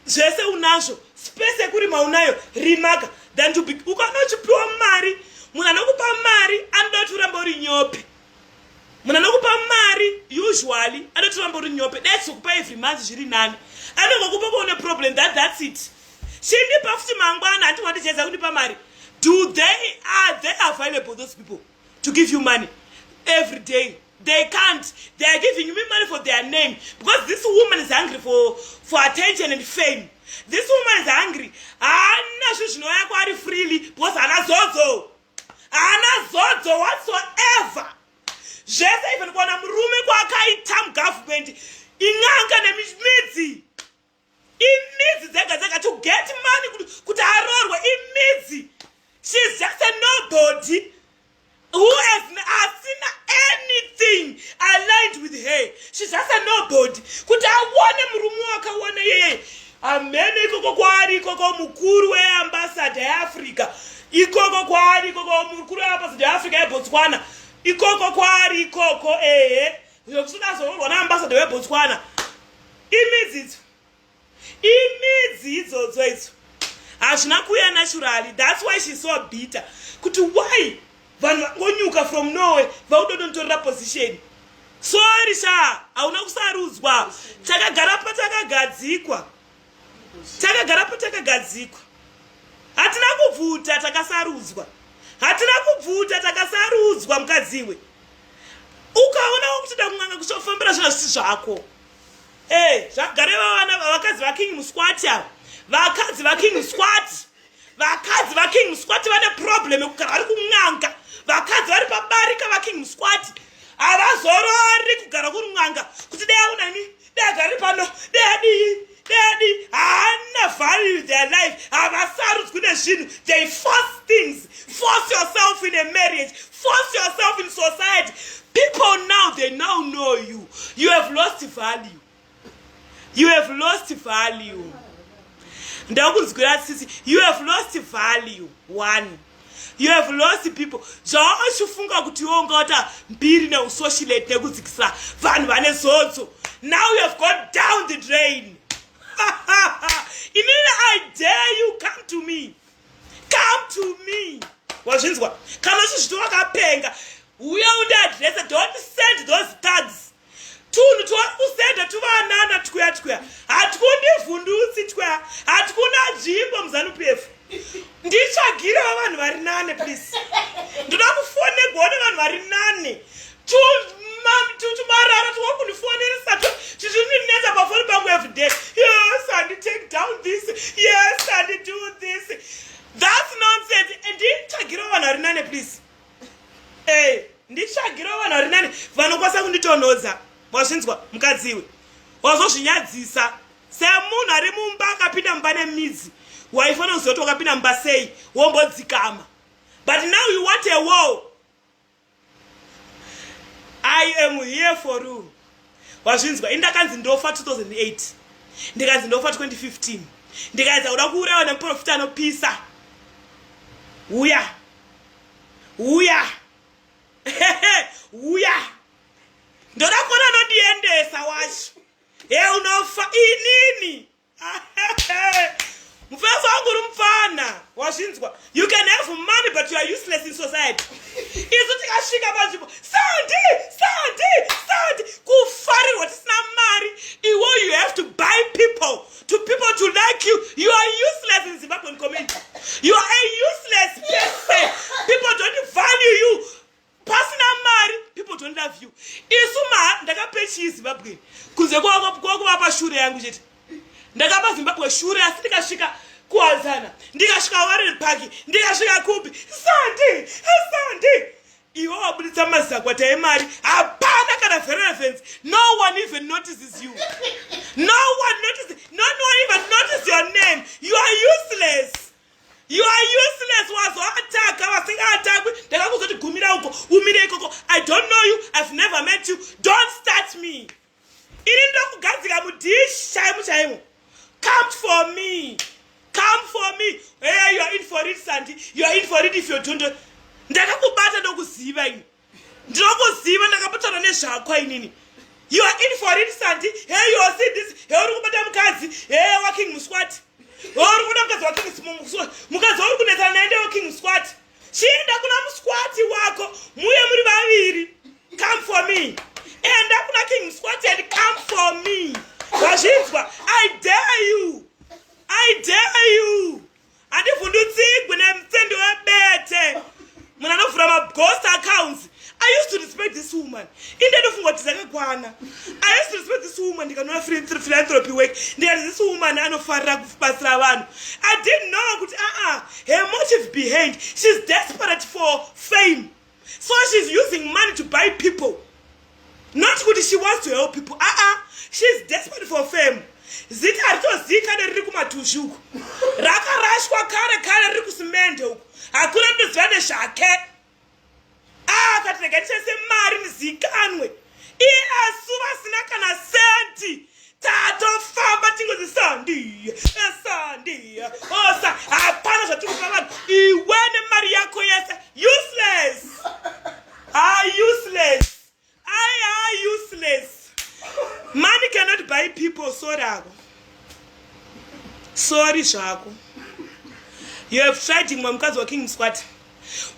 zvese unazvo, space yekurima unayo, rimaka, then to be ukanochipiwa mari. Munhu anokupa mari anoda kuti uramba uri nyope. Munhu anokupa mari usually anoda kuti uramba uri nyope. That's kupa every month zviri nani. Anongokupa kuone problem, that's it. Chindipa futi mangwana handingoti cheza kundipa mari. Are they available, those people, to give you money every day? They can't. They are giving you money for their name, because this woman is hungry for attention and fame. This woman is hungry. Ana shushino yako ari freely because ana zozo whatsoever. Jesa even kwana murume kwa akaita government inganga nemidzi. Imidzi dzega to get money kuti arorwe imidzi. She's just a nobody who has seen anything aligned with her. She's just a nobody. Kuti awone murume wakaona yeye. Amene ikoko kwari ikoko mukuru weambassador yeAfrica. Ikoko kwari ikoko mukuru weambassador yeAfrica yeBotswana. Ikoko kwari ikoko yokusuna zororwa neambassador weBotswana. Imidzi idzodzo hazvina kuuya naturally. That's why she's so bitter. Kuti why vanhu vangonyuka from nowhere vaudodontorera position. Sorry sha, hauna kusarudzwa. Takagara patakagadzikwa. Takagara patakagadzikwa. Hatina kubvuta takasarudzwa. Hatina kubvuta takasarudzwa mukadziwe. Ukaona kutoda kun'anga kuchofambira zvinhu zvisi zvako. Zvagare vana vakadzi vaking musquat ava. Vakadzi vaking musquat. Vakadzi vaking musquat vane problem yekugara vari kun'anga. Vakadzi vari pabarika vaking musquat. Havazorori kugara kuri n'anga. Kuti dei aunani, dei agari pano, dei haana value in their life. Havasarudzwi nezvinhu. They force things. Force yourself in a marriage. Force yourself in society. People now, they now know you. You have lost value. You have lost value. You have lost value. One. You have lost people. Zvawashufunga kuti wongota mbiri neusocialite nekudzikisa vanhu vane zodzo. Now you have gone down the drain. Inini, I dare you, come to me. Come to me. Wazvinzwa? Kana zvishito wakapenga. Uya undiadresa, don't send those tags. Tunhu tuwari kusenda tuvanana tkuya. Hatikundivhundutsi tkuya. Hatikuna nzvimbo muzanupefu. Ndichagire vanhu vari nane, please. Ndoda kufonegwa nevanhu vari nane. Tumarara tuwari kundifoneresa. Tichininetsa pafoni pangu every day. Yes, and take down this. Yes, and do this. That's nonsense. Ndichagire vanhu vari nane, please. Ndichagire vanhu vari nane. Vanokwanisa kunditonhodza. Wazvinzwa mukadziwe. Wazozvinyadzisa. Semunhu ari mumba akapinda mumba nemidzi. Waifanira kuzoti wakapinda mumba sei wombodzikama. But now you want a war. I am here for you. Wazvinzwa. Indakanzi ndofa 2008. Ndikanzi ndofa 2015. Ndikaedza kuda kuurayiwa nemuprofita anopisa. Uya. Ndoda kuona nondiendesa wacho. Unofa inini. Mufeso wangu uri mufana. Wazvinzwa. You can have money but you are useless in society. Isu tikasvika panzvimbo. Sandi. Kufarirwa tisina mari. Iwo you have to buy people. To people to like you. You are useless in Zimbabwean community. You are a useless person. People don't value you. Pasina mari, people don't love you. Isuma ndakapechi Zimbabwe. Kunze kwakuvapa shure yangu chete. Ndakapa Zimbabwe shure asi ndikasvika kuwadzana. Ndikasvika Warren Park, ndikasvika kupi. Sandi. Iwo wabuditsa mazakwata emari. Hapana kana relevance. No one even notices you. No one even notices your name. You are useless. You are useless. Wazoataka vasingatakwi ndakakuzoti gumira uko umire ikoko. I don't know you. I've never met you. Don't start me. Ini ndokugadzika mudish chaimo. Come for me. Hey, you are in for it, Sandy. You are in for it if you don't. Ndakakubata ndokuziva ini. Ndinokuziva ndakapatana nezvako inini. You are in for it, Sandy. Hey, you are seeing this. Hey, uri kubata mukadzi. Hey, working musquat. Uri kuda mukadzi working musquat. Mukadzi uri kunetsana naende working musquat. Chienda kuna musquat wako. Muye muri vaviri. Come for me. Enda kuna king musquat and come for me. Wazvinzwa? I dare you. Andivhundutsigwe nemutsendi webete. Munhu anovhura ma-ghost accounts. I used to respect this woman. Indendofunga kuti dzakakwana. I used to respect this woman. Ndikanoona philanthropy work. Ndikati this woman anofarira kubatsira vanhu. I didn't know kuti her motive behind. She's desperate for fame. So she's using money to buy people. Not kuti she wants to help people. She's desperate for fame. Zita ritozika neriri kumatushu uku. Rakarashwa kare riri kusimende uku. Hakuna ndoziva nezvake. Akatirekatisese mari nizikanwe. Asuva sina kana senti. Tatofamba tingozi Sandi. Osa hapana zvatukupa vanhu. Iwe nemari yako yese useless. Useless. Money cannot buy people. Sorry zvako. You have tried mukadzi wa king squat.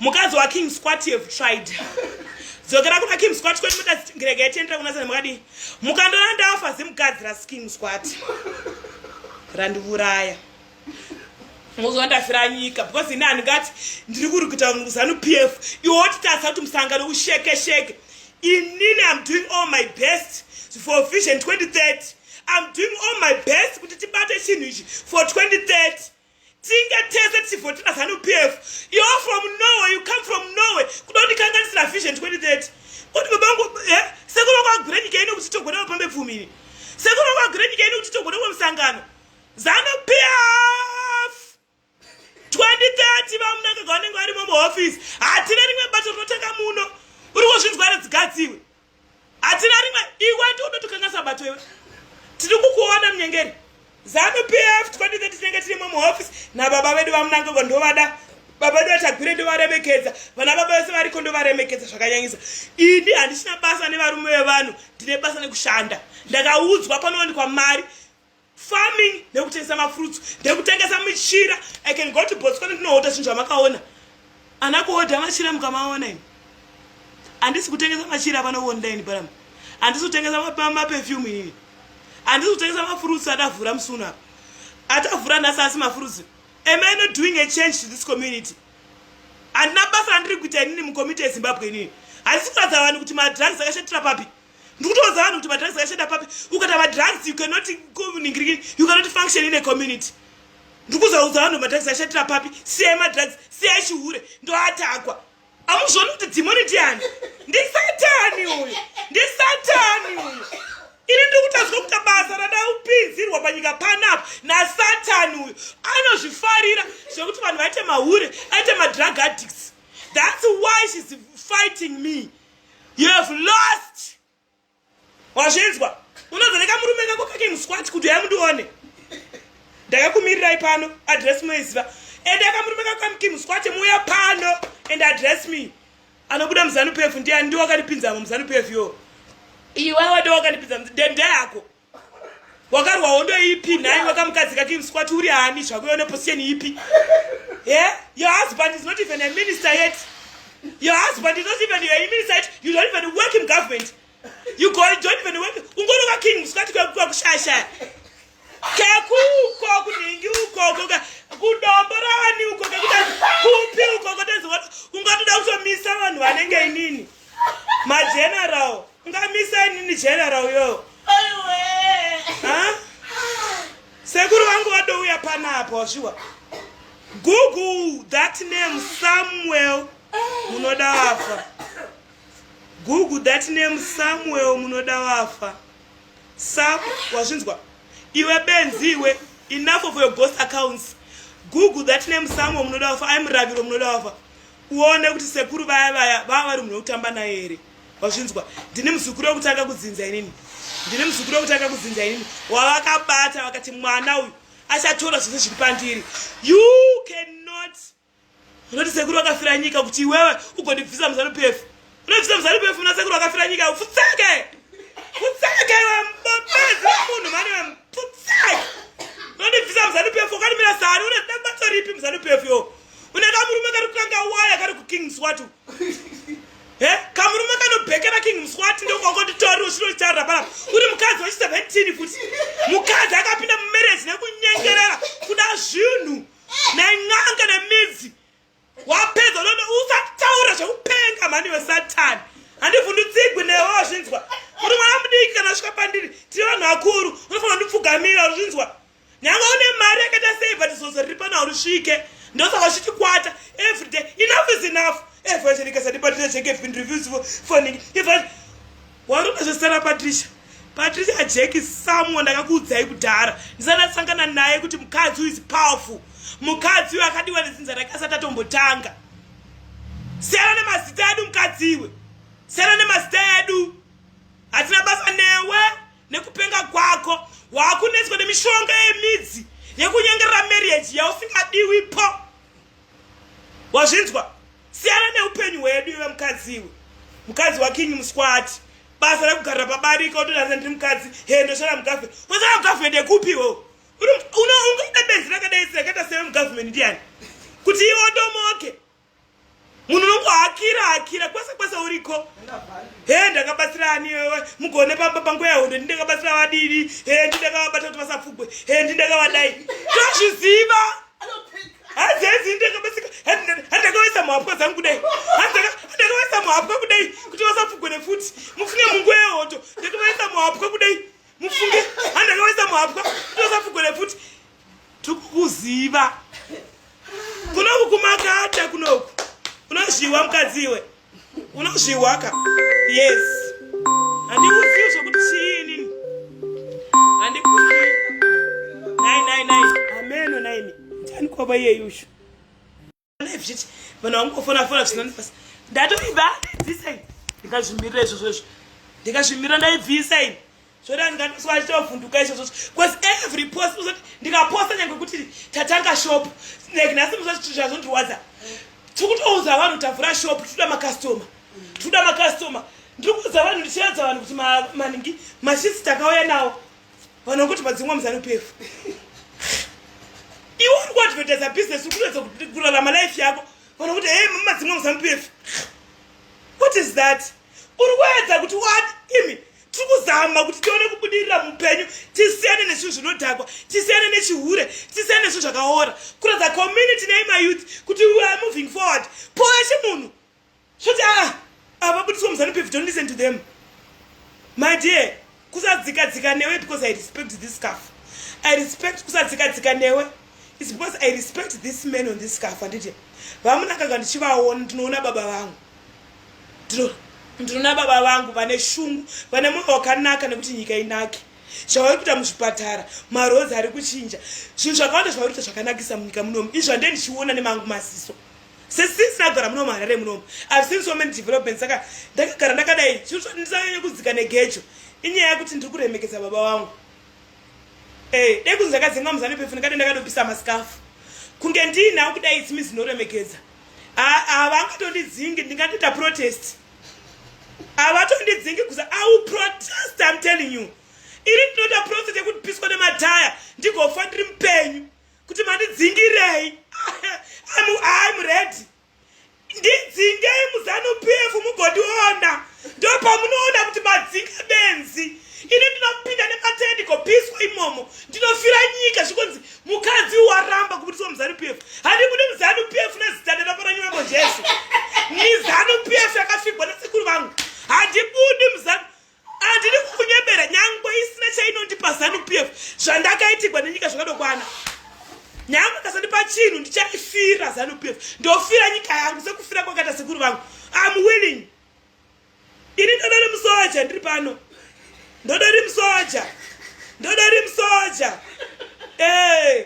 Mukazi wa King Squat you have tried. Zogera kuna King Squat kwani mukazigregate kuna sana mukadi. Mukandona ndafa zimukadzi ra King Squat. Randivuraya. Muzondafira nyika because inani ngati ndiri kuri kuita ZANU PF. You want to start musangano usheke. Inini I'm doing all my best for Vision 2030. I'm doing all my best kuti tibate chinhu ichi for 2030. Tinga tese for ZANU PF. You're from nowhere, you come from nowhere. Kudoni kanganisira Vision 2030. Oti babangu sekuru kwa grade ino kuti togona pambe pfumini. Sekuru kwa grade ino kuti togona musangano. ZANU PF 2030 vamunanga gwanenge vari mu office. Hatina rimwe bato rinotanga muno. Uri kuzvinzwa dzigadziwe. Hatina rimwe iwe ndotokangasa bato iwe. Tiri kukuona mnyengeri. ZANU PF 2030 tinenge tiri mu office na baba vedu vamunanga gondovada. Baba vedu vachagwire ndovaremekedza. Vana baba vese vari kondovaremekedza zvakanyanyisa. Ini handisina basa nevarume vevanhu, ndine basa nekushanda. Ndakaudzwa panowanikwa mari. Farming, nekutengesa mafruits, nekutengesa michira. I can go to Botswana ndinohota zvinhu zvamakaona. Anakuhodha machira mukamaona ini. Handisi kutengesa machira pano online parama. Handisi kutengesa maperfume ini. Handisi kutengesa mafruits adavhura musuna. Atavhura nhasi asi mafruits. Am I not doing a change to this community? Handina basa randiri kuita inini mucommunity yeZimbabwe inini. Handisi kuradza vanhu kuti madrugs akashatira papi. Ndikutoudza vanhu kuti madrugs akashata papi. Ukata madrugs you cannot you cannot function in a community. Ndikuzoudza vanhu madrugs akashatira papi. Siyai madrugs, siyai chihure, ndoatakwa. Amuzvoni kuti dhimoni ndiani? Ndisatani uyu. Ndisatani uyu. Ini ndikutadzwa kuti basa radaupinzirwa panyika panapa naSatani uyu. Anozvifarira zvekuti vanhu vaite mahure, aite madrug addicts. That's why she's fighting me. You have lost. Wazvinzwa? Unozoneka murume kako King Squat kuti yamundione. Ndakakumirirai pano, address muiziva. Endaka murume kako King Squat muya pano and address me. Anobuda muZANU PF ndiani ndiwo wakanipinza muZANU PF yo. Iwe wado wakanipinza dende yako. Wakarwa hondo ipi naye wakamukadzika King Squat uri hani zvako ne position ipi. Yeah? Your husband is not even a minister yet. Your husband is not even a minister yet. You don't even work in government. You don't even work. Ungoroka King Squat kwa kushasha. Kkkk kuningi uko kudomborani uko kupi uko kutenzwa ungatoda kuzomisa vanhu vanenge inini mageneral ungamisa inini general yo sekuru wangu wadouya panapo shuwa Google that name Samuel munoda wafa. Google that name Samuel munoda wafa. Sam wazvinzwa iwe benziwe enough of your ghost accounts. Google that name Samuel munoda wafa. I'm Raviro munoda wafa. Uone kuti sekuru vaya vari munhu wekutamba naye here. Wazvinzwa ndine muzukuru wekutanga kudzinza inini. Ndine muzukuru wekutanga kudzinza inini. Wavakabata vakati mwana uyu achatora zvose zviri pandiri. You cannot. Unoti sekuru wakafira nyika kuti iwewe ugondibvisa muZANU PF. Unobvisa muZANU PF na sekuru wakafira nyika ufutsake. Futsake wembopezi munhu mani wemfutsake. Unobvisa muZANU PF ukanimira sari une dambato ripi muZANU PF yo. Une kamurume kari kutanga waya kari kuKing Squat. Kamurume kanobhekera King Squat ndokongotitori uchinotarira panapa. Uri mukadzi wechi17 futi. Mukadzi akapinda mumarriage nekunyengerera kuda zvinhu nen'anga nemidzi. Wapedza unono usataura zvekupenga mani weSatani. Handivhundudzigwi newe zvinzwa. Uri mwana mudiki kana svika pandiri. Tiri vanhu vakuru. Unofanira kundipfugamira zvinzwa. Nyanga une mari yakaita sei but zozo riri pana urusvike. Ndosaka uchichikwata every day. Enough is enough. Evangelica said Patricia gave in reviews for Waruna zvesara Patricia. Patricia Jake is someone akakudzai kudhara. Ndisana sangana naye kuti mukadzi is powerful. Mukadzi akadiwa nezinza rakasati atombotanga. Siyana nemazita edu mukadziwe. Siyana nemazita edu. Hatina basa newe nekupenga kwako. Wakunetswa nemishonga yemidzi yekunyengerera marriage yausingadiwipo. Wazvinzwa? Siyana neupenyu hwedu iwe mukadziwe. Mukadzi wa King Squat. Basa rekugarira pabarika utodanza ndiri mukadzi. Ndoshara mugovernment. Wazara mugovernment yekupiwo. Ungaita benzi rakadai sirakaita sewe mugovernment ndiani. Kuti iwe ndomoke. munhu unongohakira kwese uriko. Ndakabatsirani wewe mugone panguva yahondo ndingakabatsira vadiri ndingakavabata kuti vasapfugwe ndingakavadai tozviziva hadzezi ndingakabatsika handakavaisa muhapwa dzangu kudai handakavaisa muhapwa kudai kuti vasapfugwe nefuti mufunge munguva yahondo ndakavaisa muhapwa kudai mufunge handakavaisa muhapwa kuti vasapfugwe nefuti tikukuziva kunoku kumakata kunoku unozviwa mukadziwe unozviwaka. Yes, handikuzivi zvokuti chiini handikuzi 999 ameno 9 ndani kwava iyeyusho zviti vanhu vangofona zvinonifasa ndatoiba ndibvisai ndikazvimirira izvozvo ndikazvimirira ndaibvisa ini zvoda ndingaswachitavhunduka izvozvo because every post uzoti ndikaposta nyange kuti tatanga shop like nhasi muzvachiti zvazondirwadza tikutouza vanhu tavhura shop tinoda makastoma ndiri kuudza vanhu ndichiradza vanhu kuti maningi mashisi takauya nawo vanhu vokuti madzimwa muzanupf iwe uri kuadvertisa business ukuedza kurarama life yako vanhu vokuti madzimwa muzanupf. What is that? Uri kuedza kuti what imi tiri kuzama kuti tione kubudirira mupenyu tisiyane nezvinhu zvinodhakwa tisiyane nechihure tisiyane nezvinhu zvakaora kuratidza community nemayouth kuti we are moving forward. Poeshe munhu zvoti avabudiswa muzanupf, don't listen to them. My dear, kusadzika newe because I respect this scarf. I respect kusadzika newe. It's because I respect this man on this scarf. Anditi vamunakanga ndichivaona ndinoona baba vangu ndinoona baba vangu vane shungu vane mwoyo wakanaka nekuti nyika inake zvavari kuita muzvipatara marozi ari kuchinja zvinhu zvakawanda zvavari kuita zvakanakisa munyika munomu izvo handei ndichiona nemangu maziso since ndagara munomu Harare munomu I've seen so many developments. Saka ndakagara ndakadai ndisanyanya kudzika negejo inyaya yekuti ndiri kuremekedza baba vangu. Dei kunzi ndakadzinga muzanupf ndakati ndakadopisa masikafu kunge ndinawo kudai itsimi dzinoremekedza havangatondidzingi ndingatoita protest havatondidzingi kuza I will protest. I'm telling you iri ndinoita protest yekuti piswa nemataya ndigofa ndiri mupenyu kuti mandidzingirei. I'm ready. Ndidzingei muzanupf mugondiona ndopamunoona kuti madzinga benzi ini ndinopinda nematendiko piswa imomo ndinofira nyika zvikonzi mukadzi waramba kubudiswa muzanupf handibudi muzanupf nezita raparanyuwembo jesu ni zanupf yakafigwa nasekuru vangu handibudi handidi kukunyebera nyangwe isina chainondipa zanupf zvandakaitirwa nenyika zvakadokwana nyangwe kasandipa chinhu ndichaifira zanupf ndofira nyika yangu sekufira kwakaita sekuru vangu. I'm willing. Ini ndodori musoja ndiri pano ndodori musoja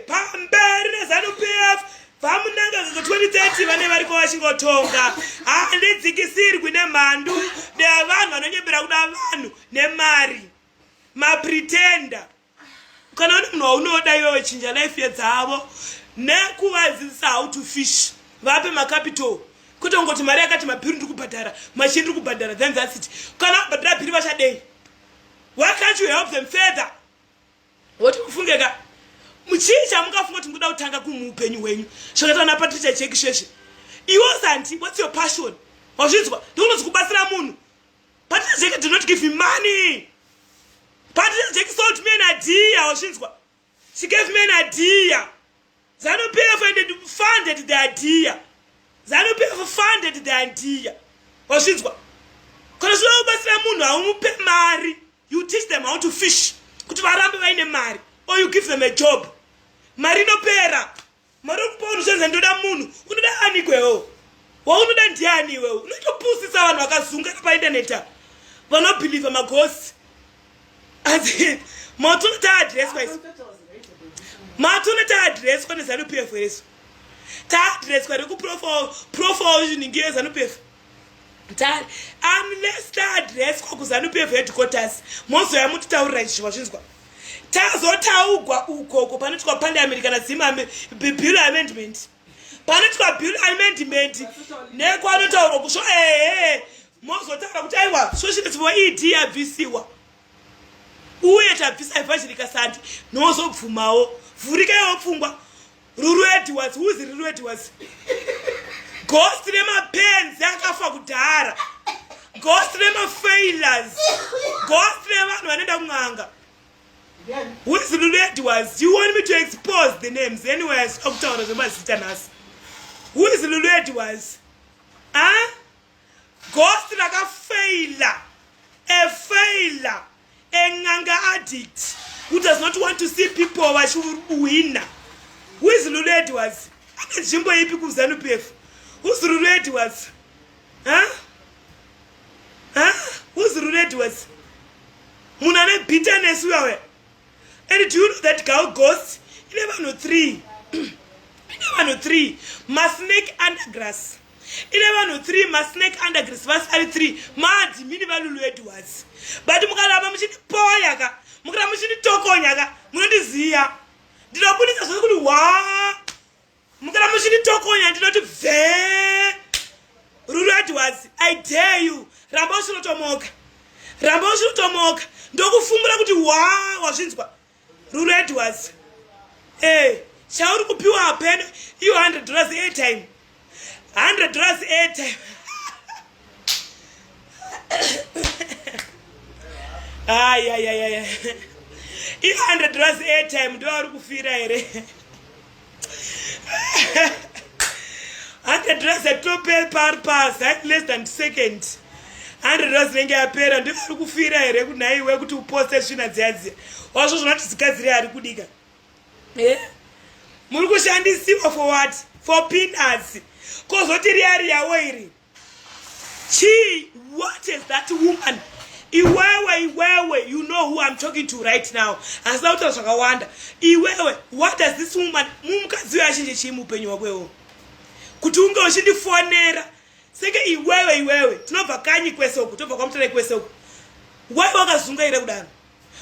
pamberi nezanupf vamunanga 2030 vane variko vachingotonga handidzikisirwi nemhandu nevanhu vanonyembera kuda vanhu nemari mapretenda. Kana uri munhu waunoda iwewe chinja life yedzavo nekuvadzisa how to fish vape macapital kwete kungoti mari yakati mabhiri ndiri kubhadhara machini ndiri kubhadhara then that's it. Kana kubhadhara bhiri vachadei why can't you help them further? Woti kufungeka muchinja mukafunga kuti mukuda kutanga kumuupenyu hwenyu zvakataona Patricia Kkkk sheshe iwe santi what's your passion wazvinzwa ndinozi kubatsira munhu. Patricia Kkkk did not give him money. Patricia Kkkk sold me an idea wazvinzwa she gave me an idea. ZANU-PF funded the idea. ZANU-PF funded the idea wazvinzwa kana zvinoda kubatsira munhu haumupe mari you teach them how to fish kuti varambe vaine mari or you give them a job. Mari inopera mari okupa unhu zvenza ndoda munhu unoda ani kwewo waunoda ndiani iwewe unotopusisa vanhu vakazungana paindaneta vanobhilivha magosi asi matunota adreswa isu matunota adreswa neZANU-PF yesu taadreswa rekuprofile ningiye ZANU-PF unless taadreswa kuZANU-PF headquarters mozoya mutitaurira izvi wazvinzwa tazotaugwa ukoko panoitwa parliament kana bill amendment panoitwa bill amendment nekwanotaurwa kusvo mozotaura kuti aiwa socialist for ED yabvisiwa uye tabvisa Evangelica sandi nozobvumawo vhurikaiwo pfungwa Ruru Edwards. Who is Ruru Edwards? ghost remapenzi akafa kudhara, ghost remafailures, ghost revanhu vanoenda kun'anga. Who is Lulu Edwards? You want me to expose the names anyway? Who is Lulu Edwards? Huh? Ghost like a failure, a nganga addict who does not want to see people win. Who is Lulu Edwards? Who's Lulu Edwards? Huh? Who's Lulu Edwards? Munane bitterness we are. And do you know that girl ghost? 1103. 1103. Masnake undergrass. 1103. Masnake undergrass. Verse 3. Mad. Minimal Lulu Edwards. But Mukarama Machine Poyaga. Mukara Machine Tokonyaga. Mundizia. Did I put it as a good wa? Mukara Machine Tokonya did not ve. Lulu Edwards. I dare you. Rambosu Tomoka. Rambosu Tomoka. Dogu Fumura kuti wa washinzwa. Lulu Edwards. Hey, shauri kupiwa pen you $100 airtime. $100 airtime. Ay. You $100 airtime ndo ari kufira here. $100 at top per pass at less than second. $100 nenge apera ndo ari kufira here kunaiwe kuti uposte zvina dzadzi. Washo zvonati zikazire ari kudika. Muri kushandisiwa for what? For peanuts. Kozoti riari yawo iri. What is that woman? Iwewe, you know who I'm talking to right now. Asina kuti zvakawanda. Iwewe, what does this woman mumukazi wachinje chimupenyu wakwewo? Kuti unge uchindifonera. Seke iwewe, tinobva kanyi kwese uku, tobva kwamutare kwese uku. Why wakazungaira kudaro?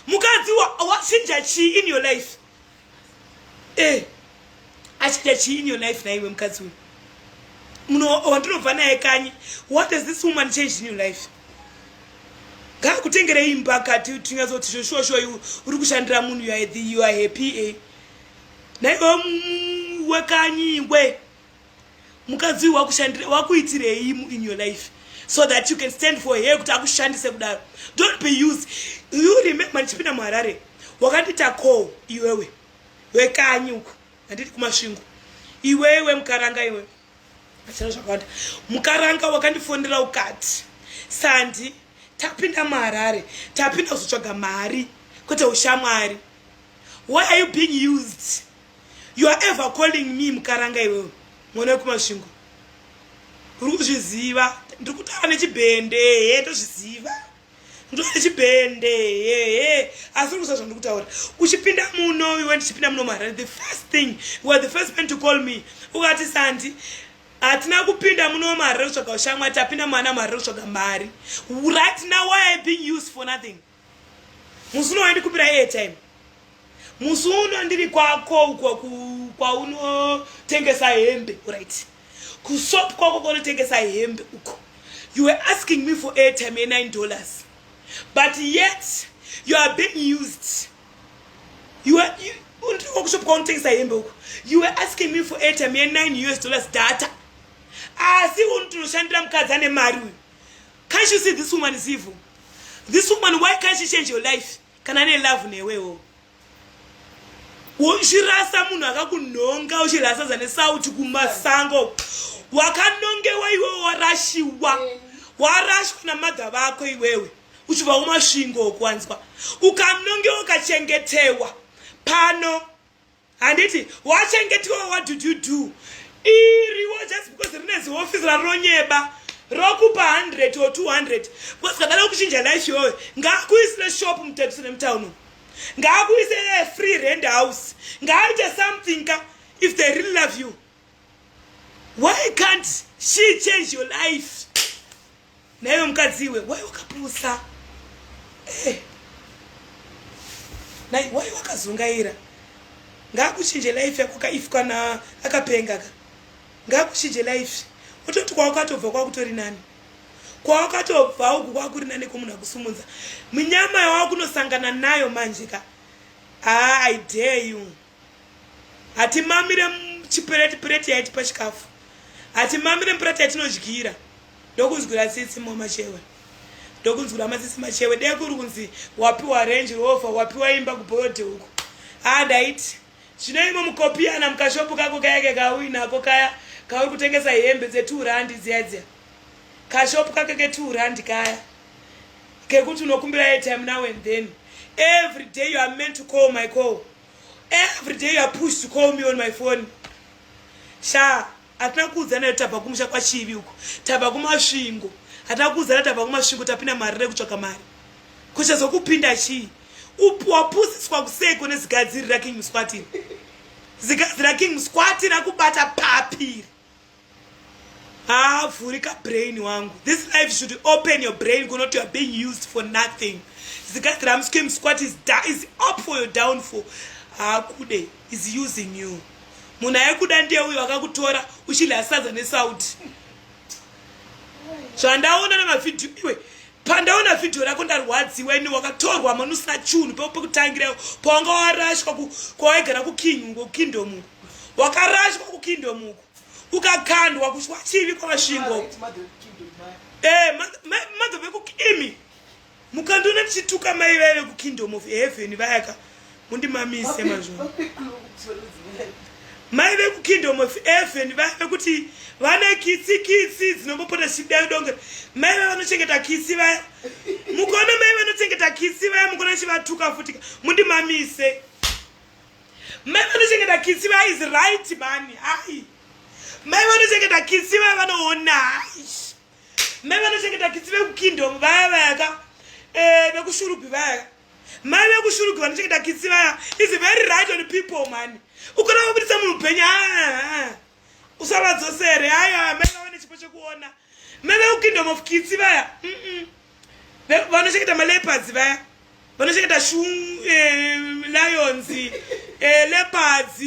Mukadzi wachinja chi in your life? Achinja chi in your life naiwe mukadzi uyu. Muno wandinobva naye kanyi. What does this woman change in your life? Ngakutengere imba kati tingazoti shosho uri kushandira munhu you are happy. Naiwe wekanyi ngwe. Mukadzi wakushandira wakuitirei in your life so that you can stand for her kuti akushandise kudaro. Don't be used. You remember ndichipinda muHarare wakandita call iwewe wekanyi uko anditi kumasvingo iwewe mukaranga iwewe achana zvakawanda mukaranga wakandifondera ukati Sandi tapinda muHarare tapinda kuzotsvaga mari kwete ushamwari. Why are you being used? You are ever calling me mukaranga iwewe mwana wekumasvingo uri kuzviziva ndiri kutaura nechibhende ndozviziva ndoti chibhende asi uri kusazva ndiri kutaura uchipinda muno iwe ndichipinda muno muHarare the first thing you were the first man to call me ukati Sandi hatina kupinda muno muHarare kutsvaga ushamwari tapinda mwana muHarare kutsvaga mari. Right now why are you being used for nothing? Musi uno wandikupira airtime, musi uno ndiri kwako uko kwaunotengesa hembe, right? Kusop kwako kwaunotengesa hembe uko. You were asking me for airtime $9. But yet you are being used. You were asking me for airtime $9 data. Can't you see this woman is evil? This woman, why can't she change your life? Can I love newewo? Ushirasa munhu akakunhonga ushirasa zane sauti kumasango wakanongewa iwe warashwa namadha vako iwewe uchibva kumasvingo okwanzwa ukanongewa ukachengetewa pano handiti wachengetewa. What did you do? Iriwo just because rine ziofisi rarononyeba rokupa 100 or 200 because kadala kuchinja life yowe ngakuisire shop mutatu nemtown ngakuisire free rent house ngaite something if they really love you. Why can't she change your life? Nayo mkadziwe why wakapusa nai why wakazungaira ngakuchinje life yako kaifika na akapenga ngakuchinje life utoti kwakatobva kwakutori nani kwakatobva uku kwakuri nani komunhu akusumunza munyama yawakunosangana nayo manje ka I dare you. Hatimamire chipereti yaiti pachikafu ati mamire mprata yatinodyira ndokunzwira tsitsi machewe ndokunzwira matsitsi machewe dai kuri kunzi wapiwa Range Rover wapiwa imba kubhodhe uko ndaiti zvino imo mukopiyana mukashopu kako kayake kauinako kaya kauri kutengesa hembe dze2 dziya kashopu kake ke2 kaya kekuti unokumbira airtime now and then. Every day you are meant to call my call. Every day you are pushed to call me on my phone. Sha atina kuudzana tabva kumusha kwachivi uko tabva kumasvingo atina kuudzana tabva kumasvingo tapinda mari rekutsvaka mari kuchazokupinda chii wapusiswa kuseko nezigadziri raking muswatini zigadziri raking muswatini akubata papiri vhurika brain wangu. This life should open your brain, not you are being used for nothing. Zigadziri ramuswatini muswati is up for your downfall. Kude is using you. Muna yekuda ndiye uyo akakutora uchilasadza nesauti. Zvandaona namavideo iwe pandaona video rako ndarwadziwa ini wakatorwa manu usina chunhu pekutangira pawanga warashwa kwawaigara kukingdom wakarashwa kukingdom ukakandwa kuswa chivi kwamasvingo madhobe kukimi mukandiona ndichituka mai vaive kukingdom of heaven vayaka mundimamise mazvino mai vekukingdom of heaven vaive kuti vane kitsi dzinombopota chidodonge mai vanochengeta kitsi vaya mukaona mai vanochengeta kitsi vaya mukaona chivatuka futika mundimamise mai vanochengeta kitsi vaya is right man ai mai vanochengeta kitsi vaya vanoona ai mai vanochengeta kitsi vekukingdom vaya vayaka vekushurupi vaya mai vekushurugwa vanochengeta kitsi vaya is very right on people man ukona kubudisa munhu penya usavadzosere aya mai vane chipo chekuona mai vekukingdom of kitsi vaya vanochengeta maleopards vaya vanochengeta lions leopards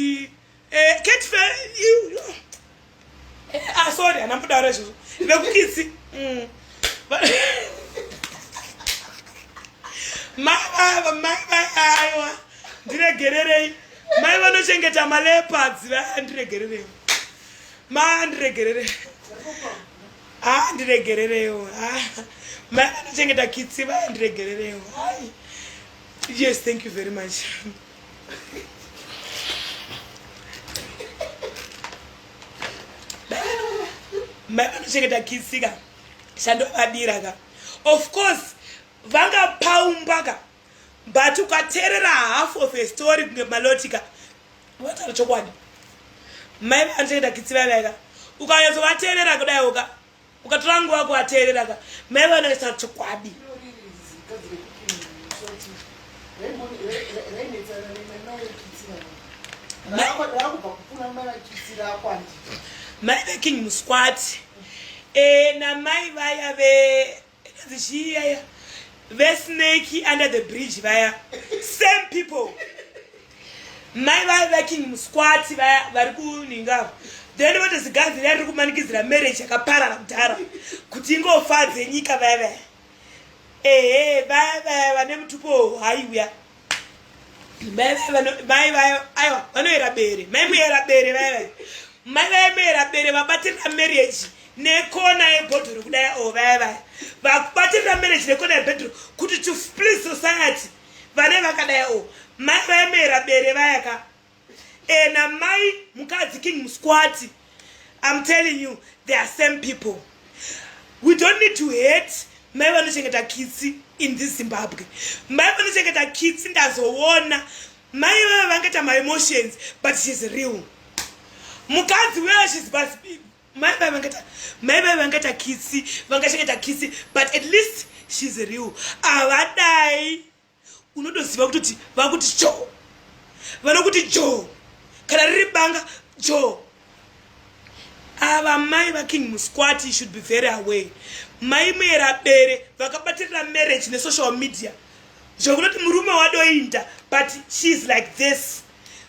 sorry anambudaura izvozvo vekukitsi aiwa ndiregererei mai vanochengeta maleopards vaya ndiregererei ndiregerereiwo mai vanochengeta kitsi vaya ndiregerereiwo yes thank you very much mai vanochengeta kitsi ka shandovadira ka of course vangapaumbaka but ukateerera half of a story kunge malotika vatara chokwadi mai vanochengeta kitsi vayaka ukanyazovateerera kudai ukatora nguva kuvateerera ka mai vanochengeta chokwadi mai veking muswati namai vaya vezhiyaya vesnake under the bridge vaya same people mai vaya veking muswati vaya vari kuningava then vote zigadziri riri kumanikidzira marriage yakaparara kudhara kuti ingofadze nyika vaya vaya vane mutupo haiuya mai vaya aiwa vanoyera bere mai muyera bere vaya mai vaya muyera bere vabatirira marriage nekona yebhodhoro kudai vaya vakubatirira marriage nekona yebhodhoro kuti to please society vane vakadai mai vaya muyera bere vayaka namai mukadzi king muswati. I'm telling you they are same people. We don't need to hate mai vanochengeta kitsi in this Zimbabwe. Mai vanochengeta kitsi ndazoona mai vaya vangeta my emotions but she's real mukadzi where she's must be mai vangeta kitsi vangachengeta kitsi but at least she's real avadai unodoziva kutoti vakuti jo vanokuti jo kana riri banga jo ava mai vaking muswati should be very aware mai muyera bere vakabatirira marriage nesocial media zvokunoti murume wadoinda but she's like this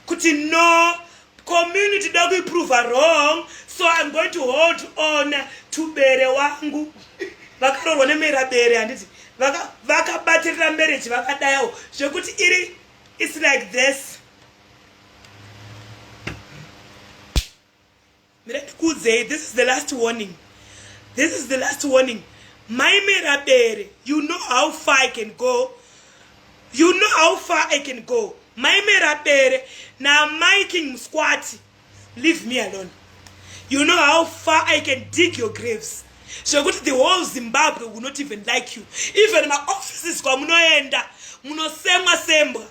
kuti no community dokuiprove wrong so I'm going to hold on to bere wangu vakarorwa nemuyera bere handiti vakabatirira marriage vakadayo zvokuti it's like this This is the last warning. This is the last warning. My mirabere, you know how far I can go. You know how far I can go. My mirabere, now my king squat. Leave me alone. You know how far I can dig your graves. So go to the whole Zimbabwe will not even like you. Even my offices go munoenda, munosema sembwa.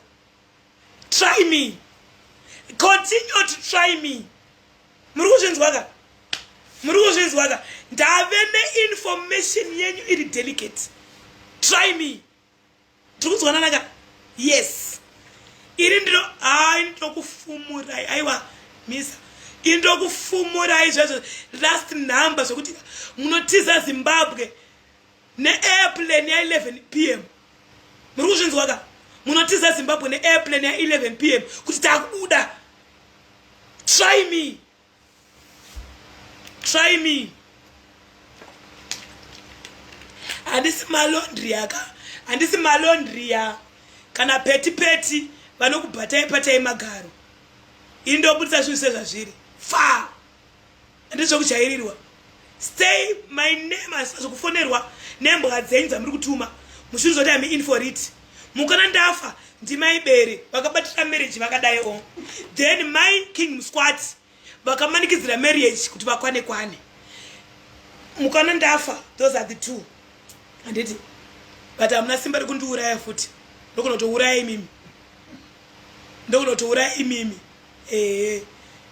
Try me. Continue to try me. Muruzhinzwaga. Ndavene information yenyu iri delicate. Try me. Ndikuzwananaga. Yes. Iri ndiro kufumurai. Aiwa, misa. Indro kufumurai izvozvo last number zvokuti munotiza Zimbabwe neairplane ya 11 p.m. Murikuzvinzwaga. Munotiza Zimbabwe neairplane ya 11 p.m. kuti takubuda. Try me. Try me. Andisi malondri ya kana peti vanokubhatai magaro. Indobudisa zvinhu sezvazviri. Fa. Andizvo kuchairirwa. Stay my name as kufonerwa nembwa dzenyu dzamuri kutuma. Mushuzoti I'm in for it. Mukana ndafa ndimaibere vakabatira marriage vakadai o. Then my king squat vakamanikidzira marriage kuti vakwane. Mukana ndafa, those are the two. Anditi. But hamuna simba rekundiuraya futi. Ndokunotouraya imimi.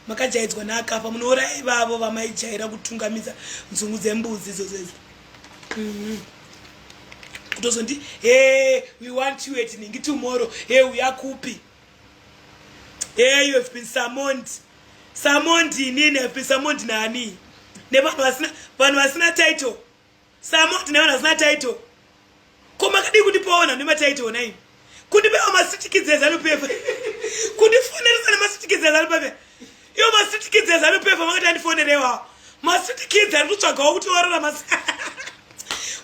Makajaidzwa nakafa munouraya ivavo vamaijaira kutungamidza nzungu dzembudzi izvozvo. Kutozondi we want you at ningi tomorrow. We are kupi. You have been summoned. Summoned inini have been summoned nani? Nevanhu vasina title. Summoned nevanhu vasina title. Koma kadi kutipaona nematitle nai. Kundipewa masitikidzo ezanopepa. Kundifoneresa nemasitikidzo ezanopepa. Iyo masitikidzo ezanopepa makati andifonerewa. Masitikidzo arikutsvagawo kuti warara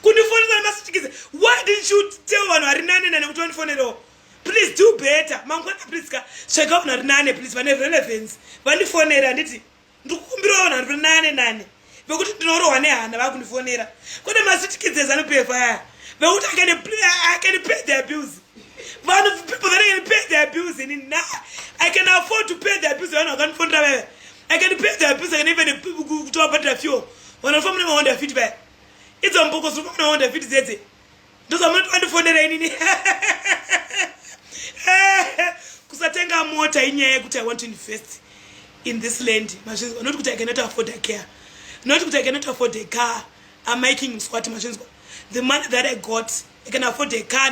kundifoneresa nemasitikidzo. Why didn't you tell vanhu vari nane kuti vandifonerewo? Please do better. Mangwana please ka tsvaka vanhu vari nane please vane relevance. Vandifonera nditi ndikukumbirawo vanhu vari nane. Vekuti ndinorohwa nehana vakundifonera. Kune masitikidzo ezanopepa aya. Vekuti I can pay their bills. One of the people that can pay their bills in I can afford to pay their bills. I can pay their bills. I can even go to a fuel. When I family want their feedback, it's on Boko. So I want their feedback. Does I'm not for the rain. Because I think I'm more tiny. I want to invest in this land. Not because I cannot afford a car. Not because I cannot afford a car. I'm making squat machines. The money that I got, I can afford a car,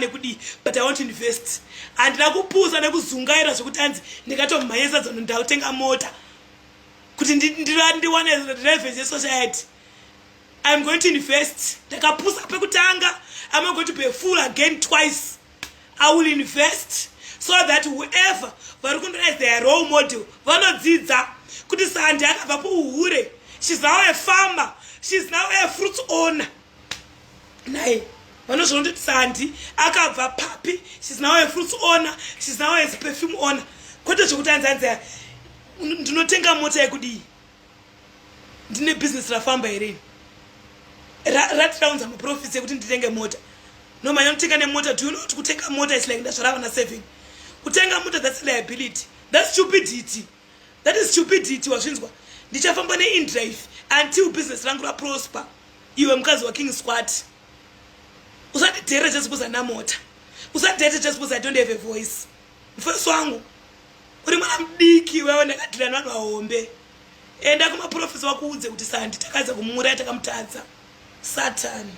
but I want to invest. And I go pose and I go zungaira so good hands. Negato Mayas on doubting a motor. Couldn't one reference society. I'm going to invest. Like a puss up a kutanga. I'm not going to pay full again twice. I will invest so that whoever recognize their role model, she's now a farmer. She's now a fruit owner. Nay, vanozvonoti Sandy akabva papi. She's now a fruit owner. She's now a perfume owner. Kwete zvokutanzanza ndinotenga mota yekudii. Ndine business rafamba here. Ratiraunza maprofits yekuti nditenge mota. No manya unotenga nemota. Do you know kuti kutenga mota is like ndazvarava na saving. Kutenga mota, that's liability. That's stupidity. That is stupidity wazvinzwa. Ndichafamba ne-in-drive until business rangu raprosper. Iwe mkazi wa King Squad. Usadidere just because ana mota. Usadidere just because I don't have a voice. Mfeso wangu. Uri mwana mdiki wewe ndakadira vanhu vahombe. Enda kuma professor wakuudze kuti Sandy takaza kumuraya takamutadza. Satan.